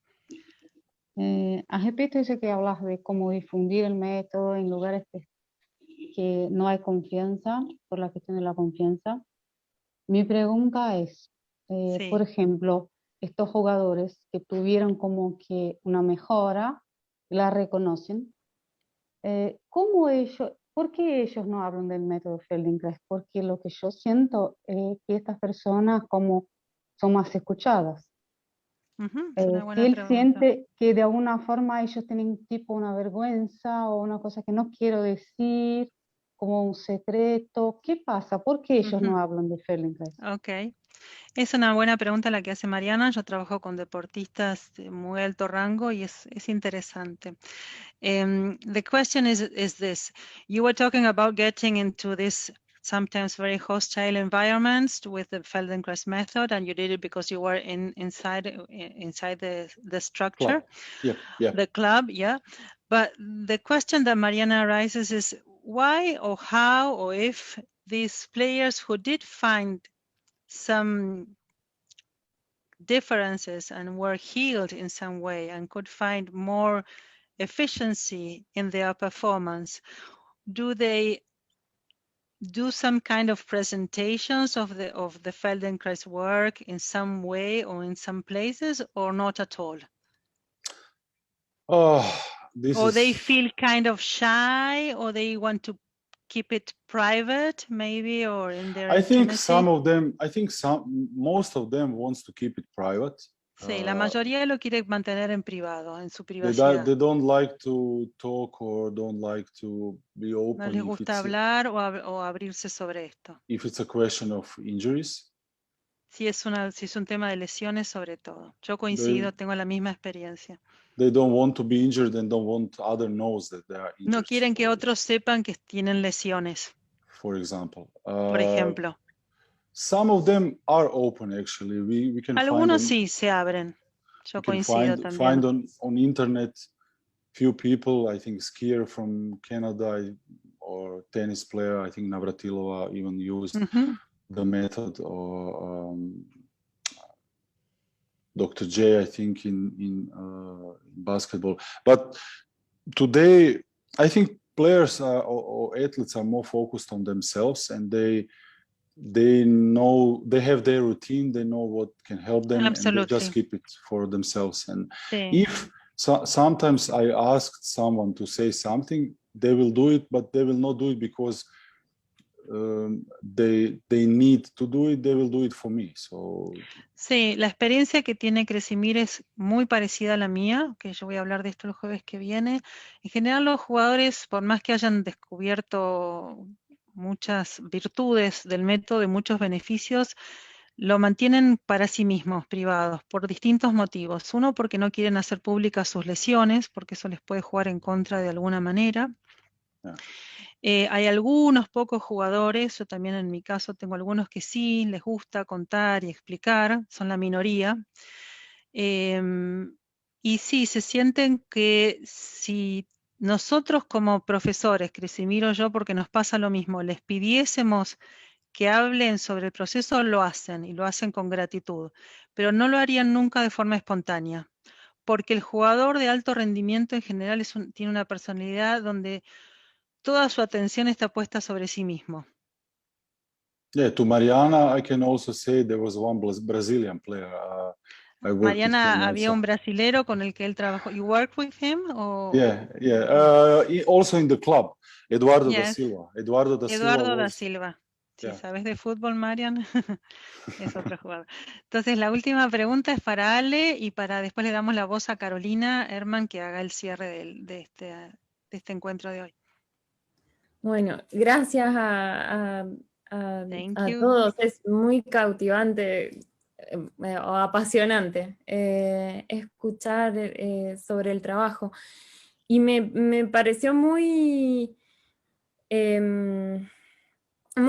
A respeito disso que hablas de cómo difundir el método en lugares que no hay confianza, por la cuestión de la confianza, mi pregunta es, por ejemplo, estos jugadores que tuvieron como que una mejora, la reconocen, ¿por qué ellos no hablan del método Feldenkrais? Porque lo que yo siento es que estas personas como son más escuchadas. Si él siente que de alguna forma ellos tienen tipo una vergüenza o una cosa que no quiero decir, como un secreto, ¿qué pasa? ¿Por qué ellos no hablan de Feldenkrais? Ok. Es una buena pregunta la que hace Mariana. Yo trabajo con deportistas de muy alto rango y es interesante. The question is this. You were talking about getting into this sometimes very hostile environments with the Feldenkrais method, and you did it because you were inside the structure, the club, yeah. But the question that Mariana raises is why or how or if these players who did find some differences and were healed in some way and could find more efficiency in their performance, do they do some kind of presentations of the Feldenkrais work in some way or in some places, or not at all? Or they feel kind of shy, or they want to keep it private, maybe, or in their Most of them wants to keep it private. Sí, la mayoría lo quiere mantener en privado, en su privacidad. They don't like to talk or don't like to be open. No les gusta hablar o abrirse sobre esto. If it's a question of injuries. Si es un tema de lesiones, sobre todo. Yo coincido, tengo la misma experiencia. They don't want to be injured and don't want others knows that they are injured. No quieren que otros sepan que tienen lesiones. For example. Por ejemplo. Some of them are open actually. We can Algunos sí se abren. Yo coincido también. Find on internet few people, I think skier from Canada or tennis player, I think Navratilova even used the method, or Dr. J, I think in basketball. But today, I think players or athletes are more focused on themselves, and they know, they have their routine, they know what can help them, and they just keep it for themselves. And if sometimes I ask someone to say something, they will do it, but they will not do it because they need to do it, they will do it for me. So sí, la experiencia que tiene Cresimir es muy parecida a la mía, que yo voy a hablar de esto el jueves que viene. En general los jugadores, por más que hayan descubierto muchas virtudes del método y muchos beneficios, lo mantienen para sí mismos, privados, por distintos motivos. Uno, porque no quieren hacer públicas sus lesiones, porque eso les puede jugar en contra de alguna manera. Hay algunos pocos jugadores, yo también en mi caso tengo algunos que sí les gusta contar y explicar, son la minoría. Y sí, se sienten que si nosotros como profesores, Cresimir o yo, porque nos pasa lo mismo, les pidiésemos que hablen sobre el proceso, lo hacen y lo hacen con gratitud, pero no lo harían nunca de forma espontánea, porque el jugador de alto rendimiento en general tiene una personalidad donde toda su atención está puesta sobre sí mismo. Yeah, to Mariana, I can also say there was one Brazilian player. Mariana, había un brasilero con el que él trabajó. You worked with him? Or... Yeah. Also in the club, Eduardo da Silva. Eduardo da Silva. Si sabes de fútbol, Marian, es otro jugador. Entonces, la última pregunta es para Ale y después le damos la voz a Carolina Herman que haga el cierre de este encuentro de hoy. Bueno, gracias a todos. Es muy cautivante o apasionante escuchar sobre el trabajo. Y me pareció muy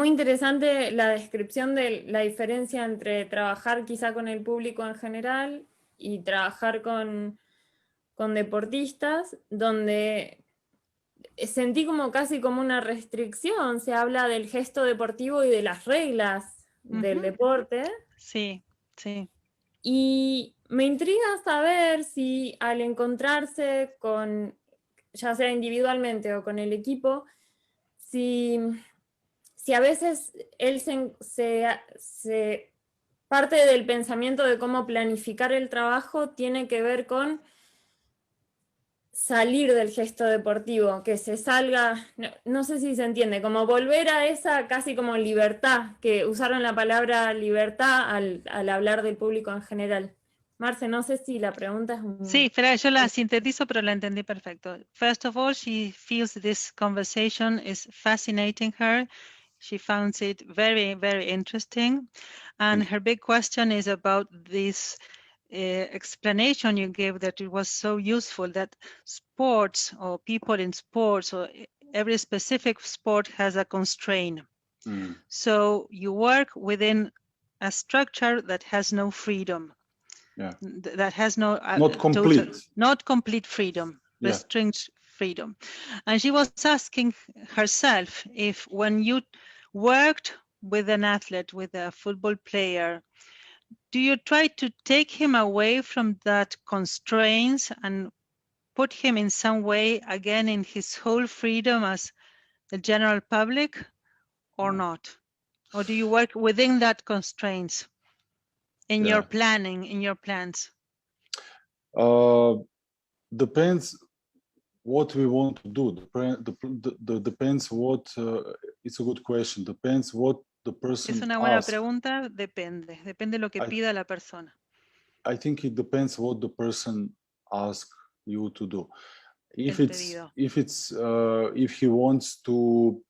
interesante la descripción de la diferencia entre trabajar quizá con el público en general y trabajar con deportistas, donde sentí casi como una restricción. Se habla del gesto deportivo y de las reglas del deporte. Sí, sí. Y me intriga saber si al encontrarse ya sea individualmente o con el equipo, si a veces él se parte del pensamiento de cómo planificar el trabajo tiene que ver con salir del gesto deportivo, que se salga, no sé si se entiende, como volver a esa casi como libertad, que usaron la palabra libertad al hablar del público en general. Marce, no sé si la pregunta es Sí, espera, yo la sintetizo, pero la entendí perfecto. First of all, she feels this conversation is fascinating her. She found it very, very interesting. And her big question is about this explanation you gave, that it was so useful, that sports or people in sports or every specific sport has a constraint. So you work within a structure that has no freedom. Yeah. That has no Not complete. not complete freedom, Yeah. restricts freedom. And she was asking herself if when you worked with an athlete, with a football player, do you try to take him away from that constraints and put him in some way again in his whole freedom as the general public, or not? Or do you work within that constraints in your planning, in your plans? Depends what we want to do. Depends what. It's a good question. Depends what the person Es una buena asks. pregunta, depende lo que pida la persona. I think it depends what the person asks you to do. If El it's pedido. if he wants to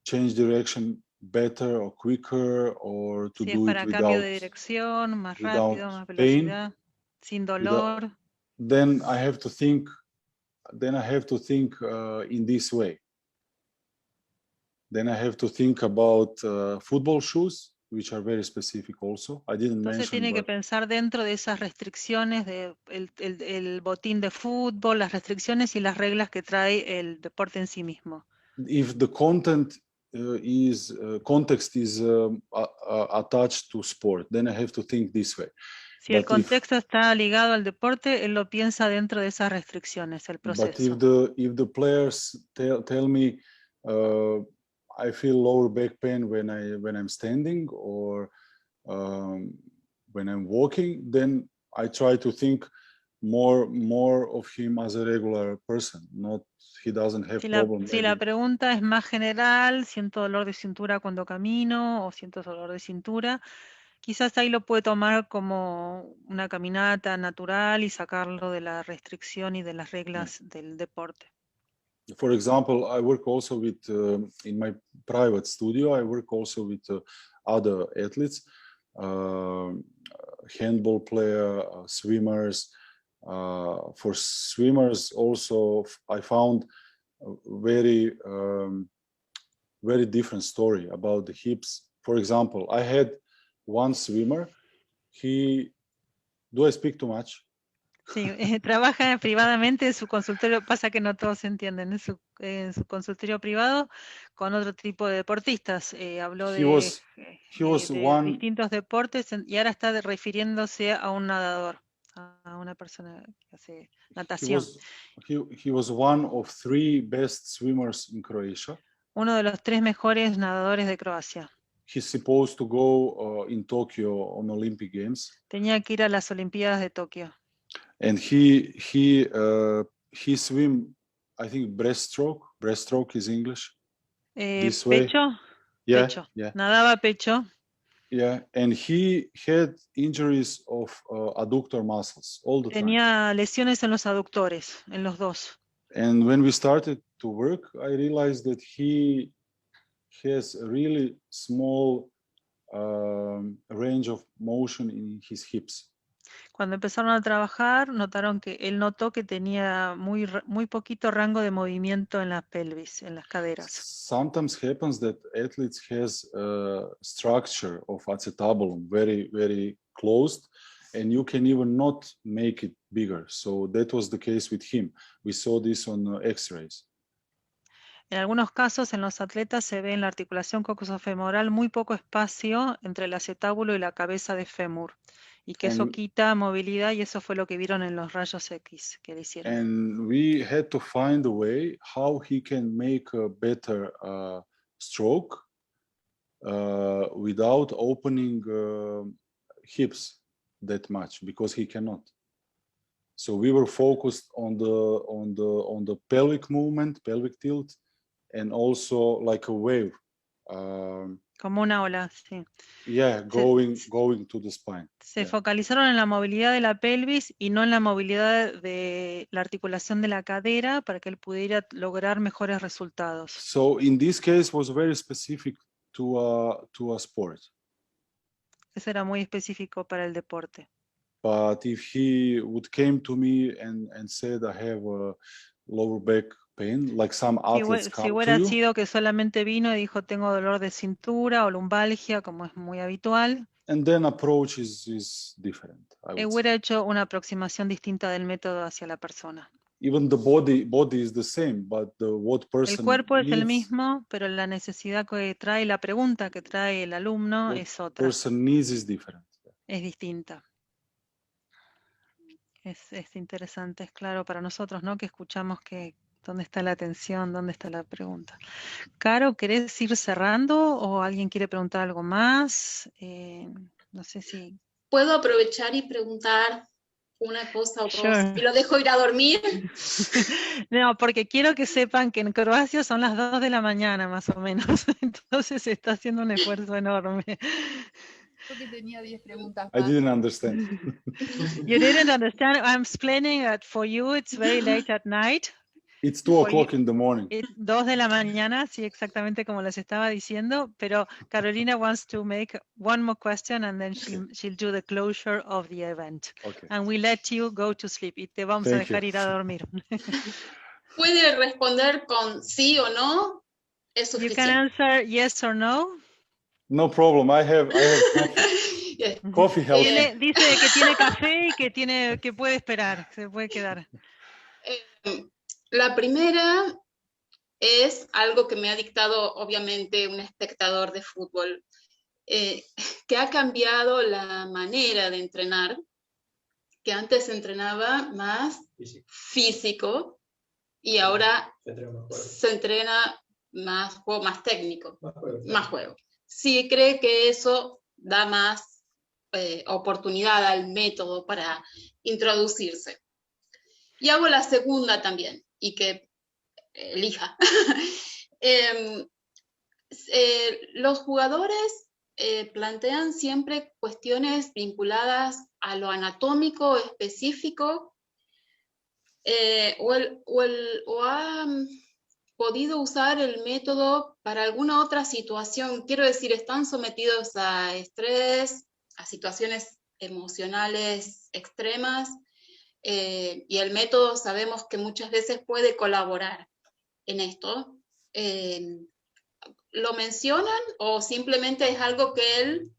change direction better or quicker, or to Si es do it para cambio de without dirección, más without rápido, más pain, velocidad, sin dolor, then I have to think. Then I have to think in this way. Then I have to think about football shoes, which are very specific also. I didn't entonces mention, tiene que but pensar dentro de esas restricciones de el botín de fútbol, las restricciones y las reglas que trae el deporte en sí mismo. if the content context is attached to sport, then I have to think this way. Si el But if- contexto está ligado al deporte, él lo piensa dentro de esas restricciones, el But proceso. if the players tell me I feel lower back pain when I'm standing, or when I'm walking, then I try to think more of him as a regular person. Not he doesn't have Si problem. la pregunta es más general, siento dolor de cintura cuando camino o siento dolor de cintura, quizás ahí lo puede tomar como una caminata natural y sacarlo de la restricción y de las reglas del deporte. For example, I work also with in my private studio. I work also with other athletes, handball player, swimmers. For swimmers, also I found a very very different story about the hips. For example, I had one swimmer. Do I speak too much? Sí, trabaja privadamente en su consultorio, pasa que no todos entienden, en su consultorio privado con otro tipo de deportistas. Habló de distintos deportes y ahora está refiriéndose a un nadador, a una persona que hace natación. He was one of 3 best swimmers in Croatia. Uno de los 3 mejores nadadores de Croacia. He's supposed to go in Tokyo on Olympic Games. Tenía que ir a las Olimpiadas de Tokio. And he swim, I think, breaststroke. Breaststroke is English. This way. Pecho. Yeah, pecho. Yeah. Nadaba pecho. Yeah, and he had injuries of adductor muscles all the time. Tenía lesiones en los aductores, en los dos. And when we started to work, I realized that he has a really small range of motion in his hips. Cuando empezaron a trabajar, notaron que él notó que tenía muy poquito rango de movimiento en la pelvis, en las caderas. Sometimes happens that athletes has a structure of acetabulum very, very closed, and you can even not make it bigger. So that was the case with him. We saw this on X-rays. En algunos casos, en los atletas se ve en la articulación coxofemoral muy poco espacio entre el acetábulo y la cabeza de fémur, y que eso quita movilidad, y eso fue lo que vieron en los rayos X que le hicieron. And we had to find a way how he can make a better stroke without opening hips that much, because he cannot. So we were focused on the pelvic movement, pelvic tilt, and also like a wave. Como una ola, sí. Yeah, going to the spine. Se focalizaron en la movilidad de la pelvis y no en la movilidad de la articulación de la cadera para que él pudiera lograr mejores resultados. So in this case was very specific to a sport. Eso era muy específico para el deporte. But if he would came to me and said, I have a lower back pain, like some athletes Si come to hubiera you, sido que solamente vino y dijo tengo dolor de cintura o lumbalgia, como es muy habitual, and then approach is different, I would say. hubiera hecho una aproximación distinta del método hacia la persona. Even the body is the same, but what El person cuerpo es el needs, mismo, pero la necesidad que trae, la pregunta que trae el alumno what es otra, person needs is different. es distinta. Es interesante, es claro para nosotros, ¿no? Que escuchamos que dónde está la atención, dónde está la pregunta. Caro, ¿querés ir cerrando o alguien quiere preguntar algo más? No sé si... ¿Puedo aprovechar y preguntar una cosa o dos? Sure. ¿Y lo dejo ir a dormir? No, porque quiero que sepan que en Croacia son las 2 de la mañana más o menos, entonces se está haciendo un esfuerzo enorme. Yo que tenía 10 preguntas I más. didn't understand. You didn't understand? I'm explaining that for you it's very late at night. It's 2 o'clock in the morning. It's 2 de la mañana, sí, exactamente como les estaba diciendo, pero Carolina wants to make one more question and then she'll do the closure of the event. Okay. And we let you go to sleep. Y te vamos a Thank dejar you. ir a dormir. ¿Puede responder con sí o no? Es You can suficiente. answer yes or no. No problem. I have coffee. Yes. Coffee helps. Dice que tiene café y que puede esperar, se puede quedar. La primera es algo que me ha dictado obviamente un espectador de fútbol, que ha cambiado la manera de entrenar, que antes se entrenaba más físico y ahora se entrena más juego, más técnico, más juego. Sí, cree que eso da más oportunidad al método para introducirse. Y hago la segunda también, y que elija. Los jugadores plantean siempre cuestiones vinculadas a lo anatómico específico, o han podido usar el método para alguna otra situación. Quiero decir, están sometidos a estrés, a situaciones emocionales extremas, y el método sabemos que muchas veces puede colaborar en esto. ¿Lo mencionan o simplemente es algo que él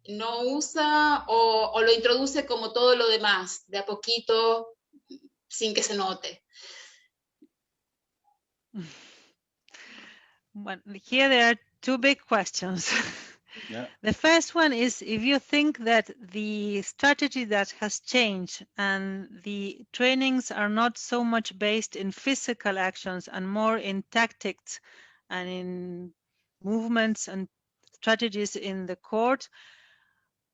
no usa o lo introduce como todo lo demás, de a poquito, sin que se note? Well, here there are two big questions. Yeah. The first one is if you think that the strategy that has changed and the trainings are not so much based in physical actions and more in tactics and in movements and strategies in the court,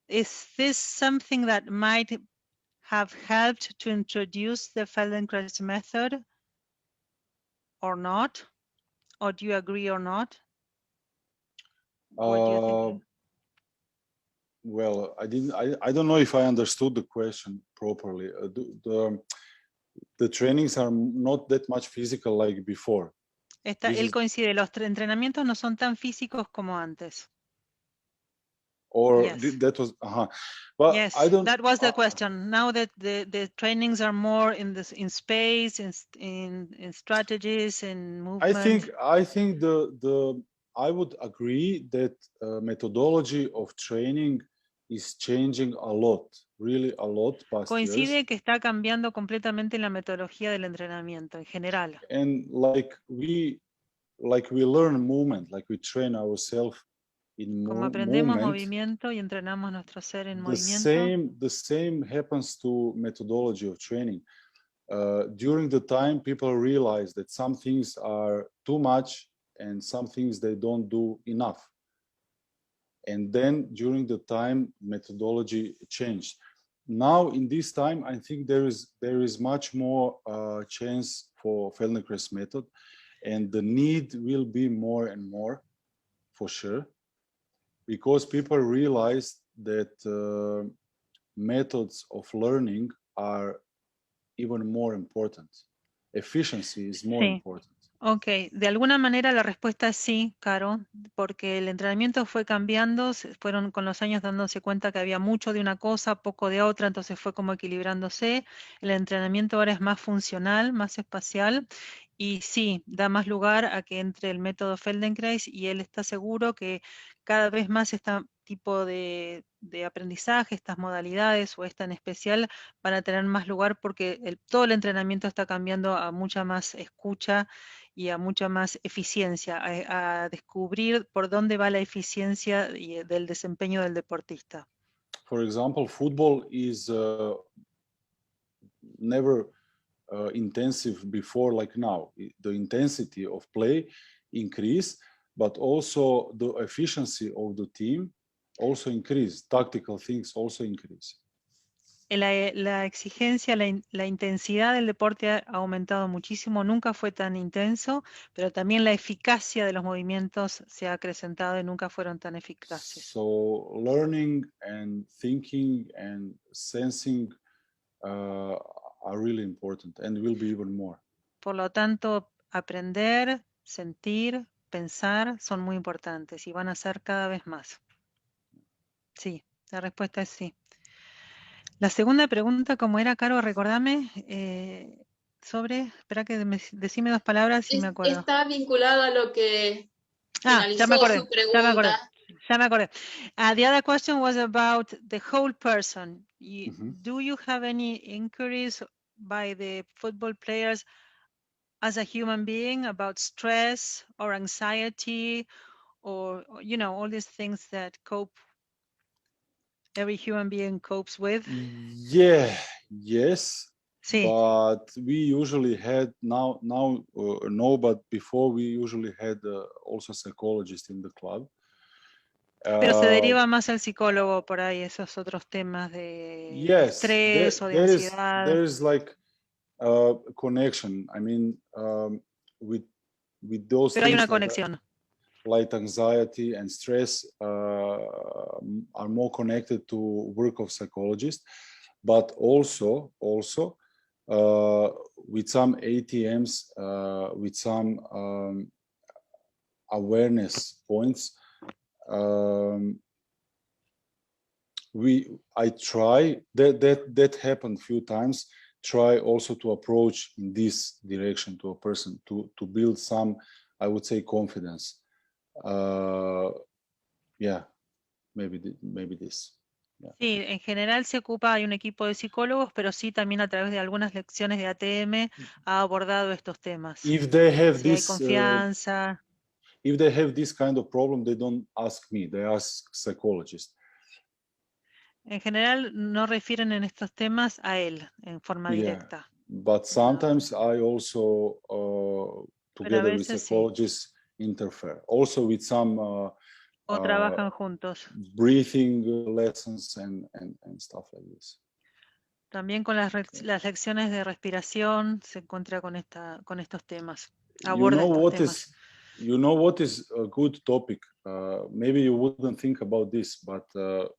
is this something that might have helped to introduce the Feldenkrais method or not? Or do you agree or not? What do you think? Well, I don't know if I understood the question properly. The trainings are not that much physical like before. Él coincide, los entrenamientos no son tan físicos como antes. Or Yes. that was, But yes, I don't, that was the question. Now that the trainings are more in space, in strategies, in movement. I think I would agree that methodology of training is changing a lot, really a lot past Coincide years. que está cambiando completamente la metodología del entrenamiento en general. And like we learn movement, like we train ourselves in Como aprendemos movement, movimiento y entrenamos nuestro ser en movimiento. the same happens to methodology of training. During the time, people realize that some things are too much and some things they don't do enough. And then during the time, methodology changed. Now in this time, I think there is much more chance for Feldenkrais method, and the need will be more and more, for sure, because people realize that methods of learning are even more important. Efficiency is more important. Ok, de alguna manera la respuesta es sí, Caro, porque el entrenamiento fue cambiando, fueron con los años dándose cuenta que había mucho de una cosa, poco de otra, entonces fue como equilibrándose. El entrenamiento ahora es más funcional, más espacial, y sí, da más lugar a que entre el método Feldenkrais, y él está seguro que cada vez más este tipo de aprendizaje, estas modalidades o esta en especial, van a tener más lugar porque todo el entrenamiento está cambiando a mucha más escucha y a mucha más eficiencia, a descubrir por dónde va la eficiencia del desempeño del deportista. For example, football is never intensive before like now. The intensity of play increase, but also the efficiency of the team also increase. Tactical things also increase. La exigencia, la intensidad del deporte ha aumentado muchísimo, nunca fue tan intenso, pero también la eficacia de los movimientos se ha acrecentado y nunca fueron tan eficaces. So learning and thinking and sensing are really important and will be even more. Por lo tanto, aprender, sentir, pensar son muy importantes y van a ser cada vez más. Sí, la respuesta es sí. La segunda pregunta, ¿cómo era, Caro? Recordame espera que decime dos palabras y me acuerdo. Está vinculado a lo que finalizó ya me acordé, su pregunta. ya me acordé. The other question was about the whole person. Do you have any inquiries by the football players as a human being about stress or anxiety or all these things that every human being copes with? Yes. Sí. But we usually had no, but before we usually had also psychologists in the club. Pero se deriva más al psicólogo por ahí, esos otros temas de estrés o de ansiedad. There is like a connection. I mean, with those Pero hay things una conexión. like anxiety and stress are more connected to work of psychologists, but also with some ATMs, with some awareness points. I try that happened a few times. Try also to approach in this direction to a person to build some, I would say, confidence. Maybe this. Yeah. Sí, en general se ocupa, hay un equipo de psicólogos, pero sí también a través de algunas lecciones de ATM ha abordado estos temas. If they have si hay confianza. If they have this kind of problem, they don't ask me, they ask psychologists. En general no refieren en estos temas a él en forma directa. But sometimes I also, together with psychologists, interfere. Also with some o trabajan juntos. Breathing lessons and stuff like this. También con las lecciones de respiración se encuentra con estos temas. Aborda estos temas. You know what is a good topic? Maybe you wouldn't think about this, but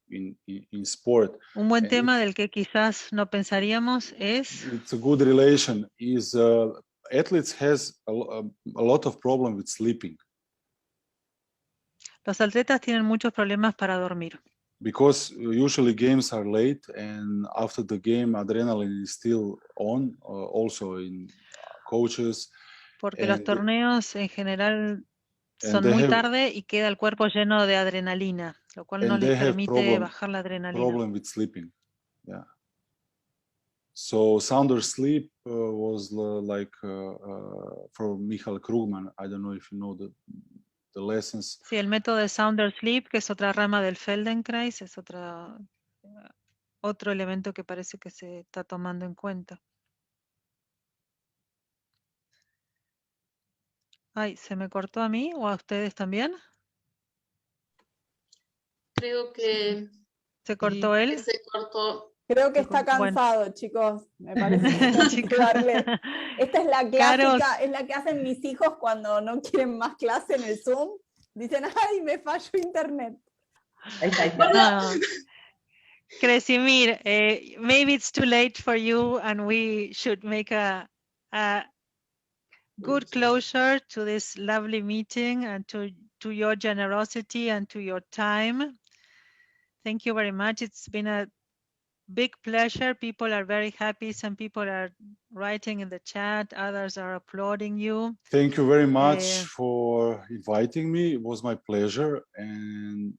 in sport. Un buen tema del que quizás no pensaríamos es. It's a good relation. Is athletes has a lot of problem with sleeping. Los atletas tienen muchos problemas para dormir. Because usually games are late, and after the game, adrenaline is still on. Also in coaches. Porque los torneos en general son muy tarde y queda el cuerpo lleno de adrenalina, lo cual no les permite bajar la adrenalina. Problem with sleeping, yeah. So sounder sleep was like for Michael Krugman. I don't know if you know the lessons. Sí, el método de sounder sleep, que es otra rama del Feldenkrais, es otro elemento que parece que se está tomando en cuenta. Ay, ¿se me cortó a mí o a ustedes también? Creo que... ¿Se cortó él? Se cortó. Creo que está cansado, chicos. Me parece que darle. Esta es la clásica, es la que hacen mis hijos cuando no quieren más clase en el Zoom. Dicen, ay, me falló internet. Kresimir, maybe it's too late for you and we should make good closure to this lovely meeting and to your generosity and to your time. Thank you very much. It's been a big pleasure. People are very happy. Some people are writing in the chat. Others are applauding you. Thank you very much for inviting me. It was my pleasure. And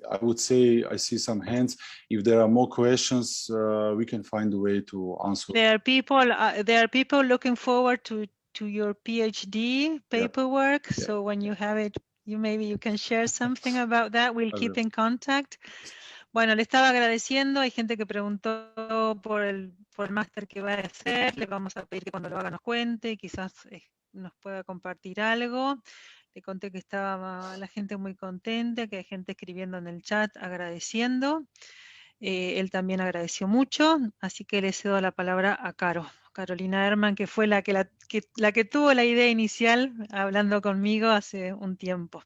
I would say I see some hands. If there are more questions, we can find a way to answer. There are people looking forward to your PhD paperwork. Yeah. So when you have it, maybe you can share something about that. We'll keep in contact. Bueno, le estaba agradeciendo. Hay gente que preguntó por el máster que va a hacer. Le vamos a pedir que cuando lo haga nos cuente y quizás nos pueda compartir algo. Le conté que estaba la gente muy contenta, que hay gente escribiendo en el chat agradeciendo. Él también agradeció mucho, así que le cedo la palabra a Carolina Herman, que fue la que tuvo la idea inicial hablando conmigo hace un tiempo.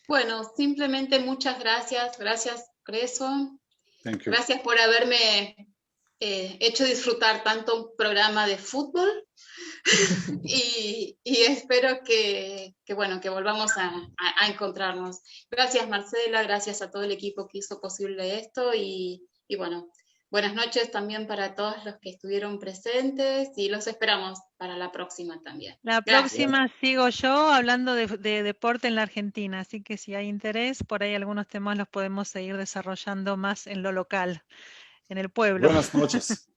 Bueno, simplemente muchas gracias. Gracias, Creso. Thank you. Gracias por haberme hecho disfrutar tanto un programa de fútbol y espero que volvamos a encontrarnos. Gracias, Marcela, gracias a todo el equipo que hizo posible esto y bueno, buenas noches también para todos los que estuvieron presentes y los esperamos para la próxima también. La próxima sigo yo hablando de deporte en la Argentina, así que si hay interés, por ahí algunos temas los podemos seguir desarrollando más en lo local, en el pueblo. Buenas noches.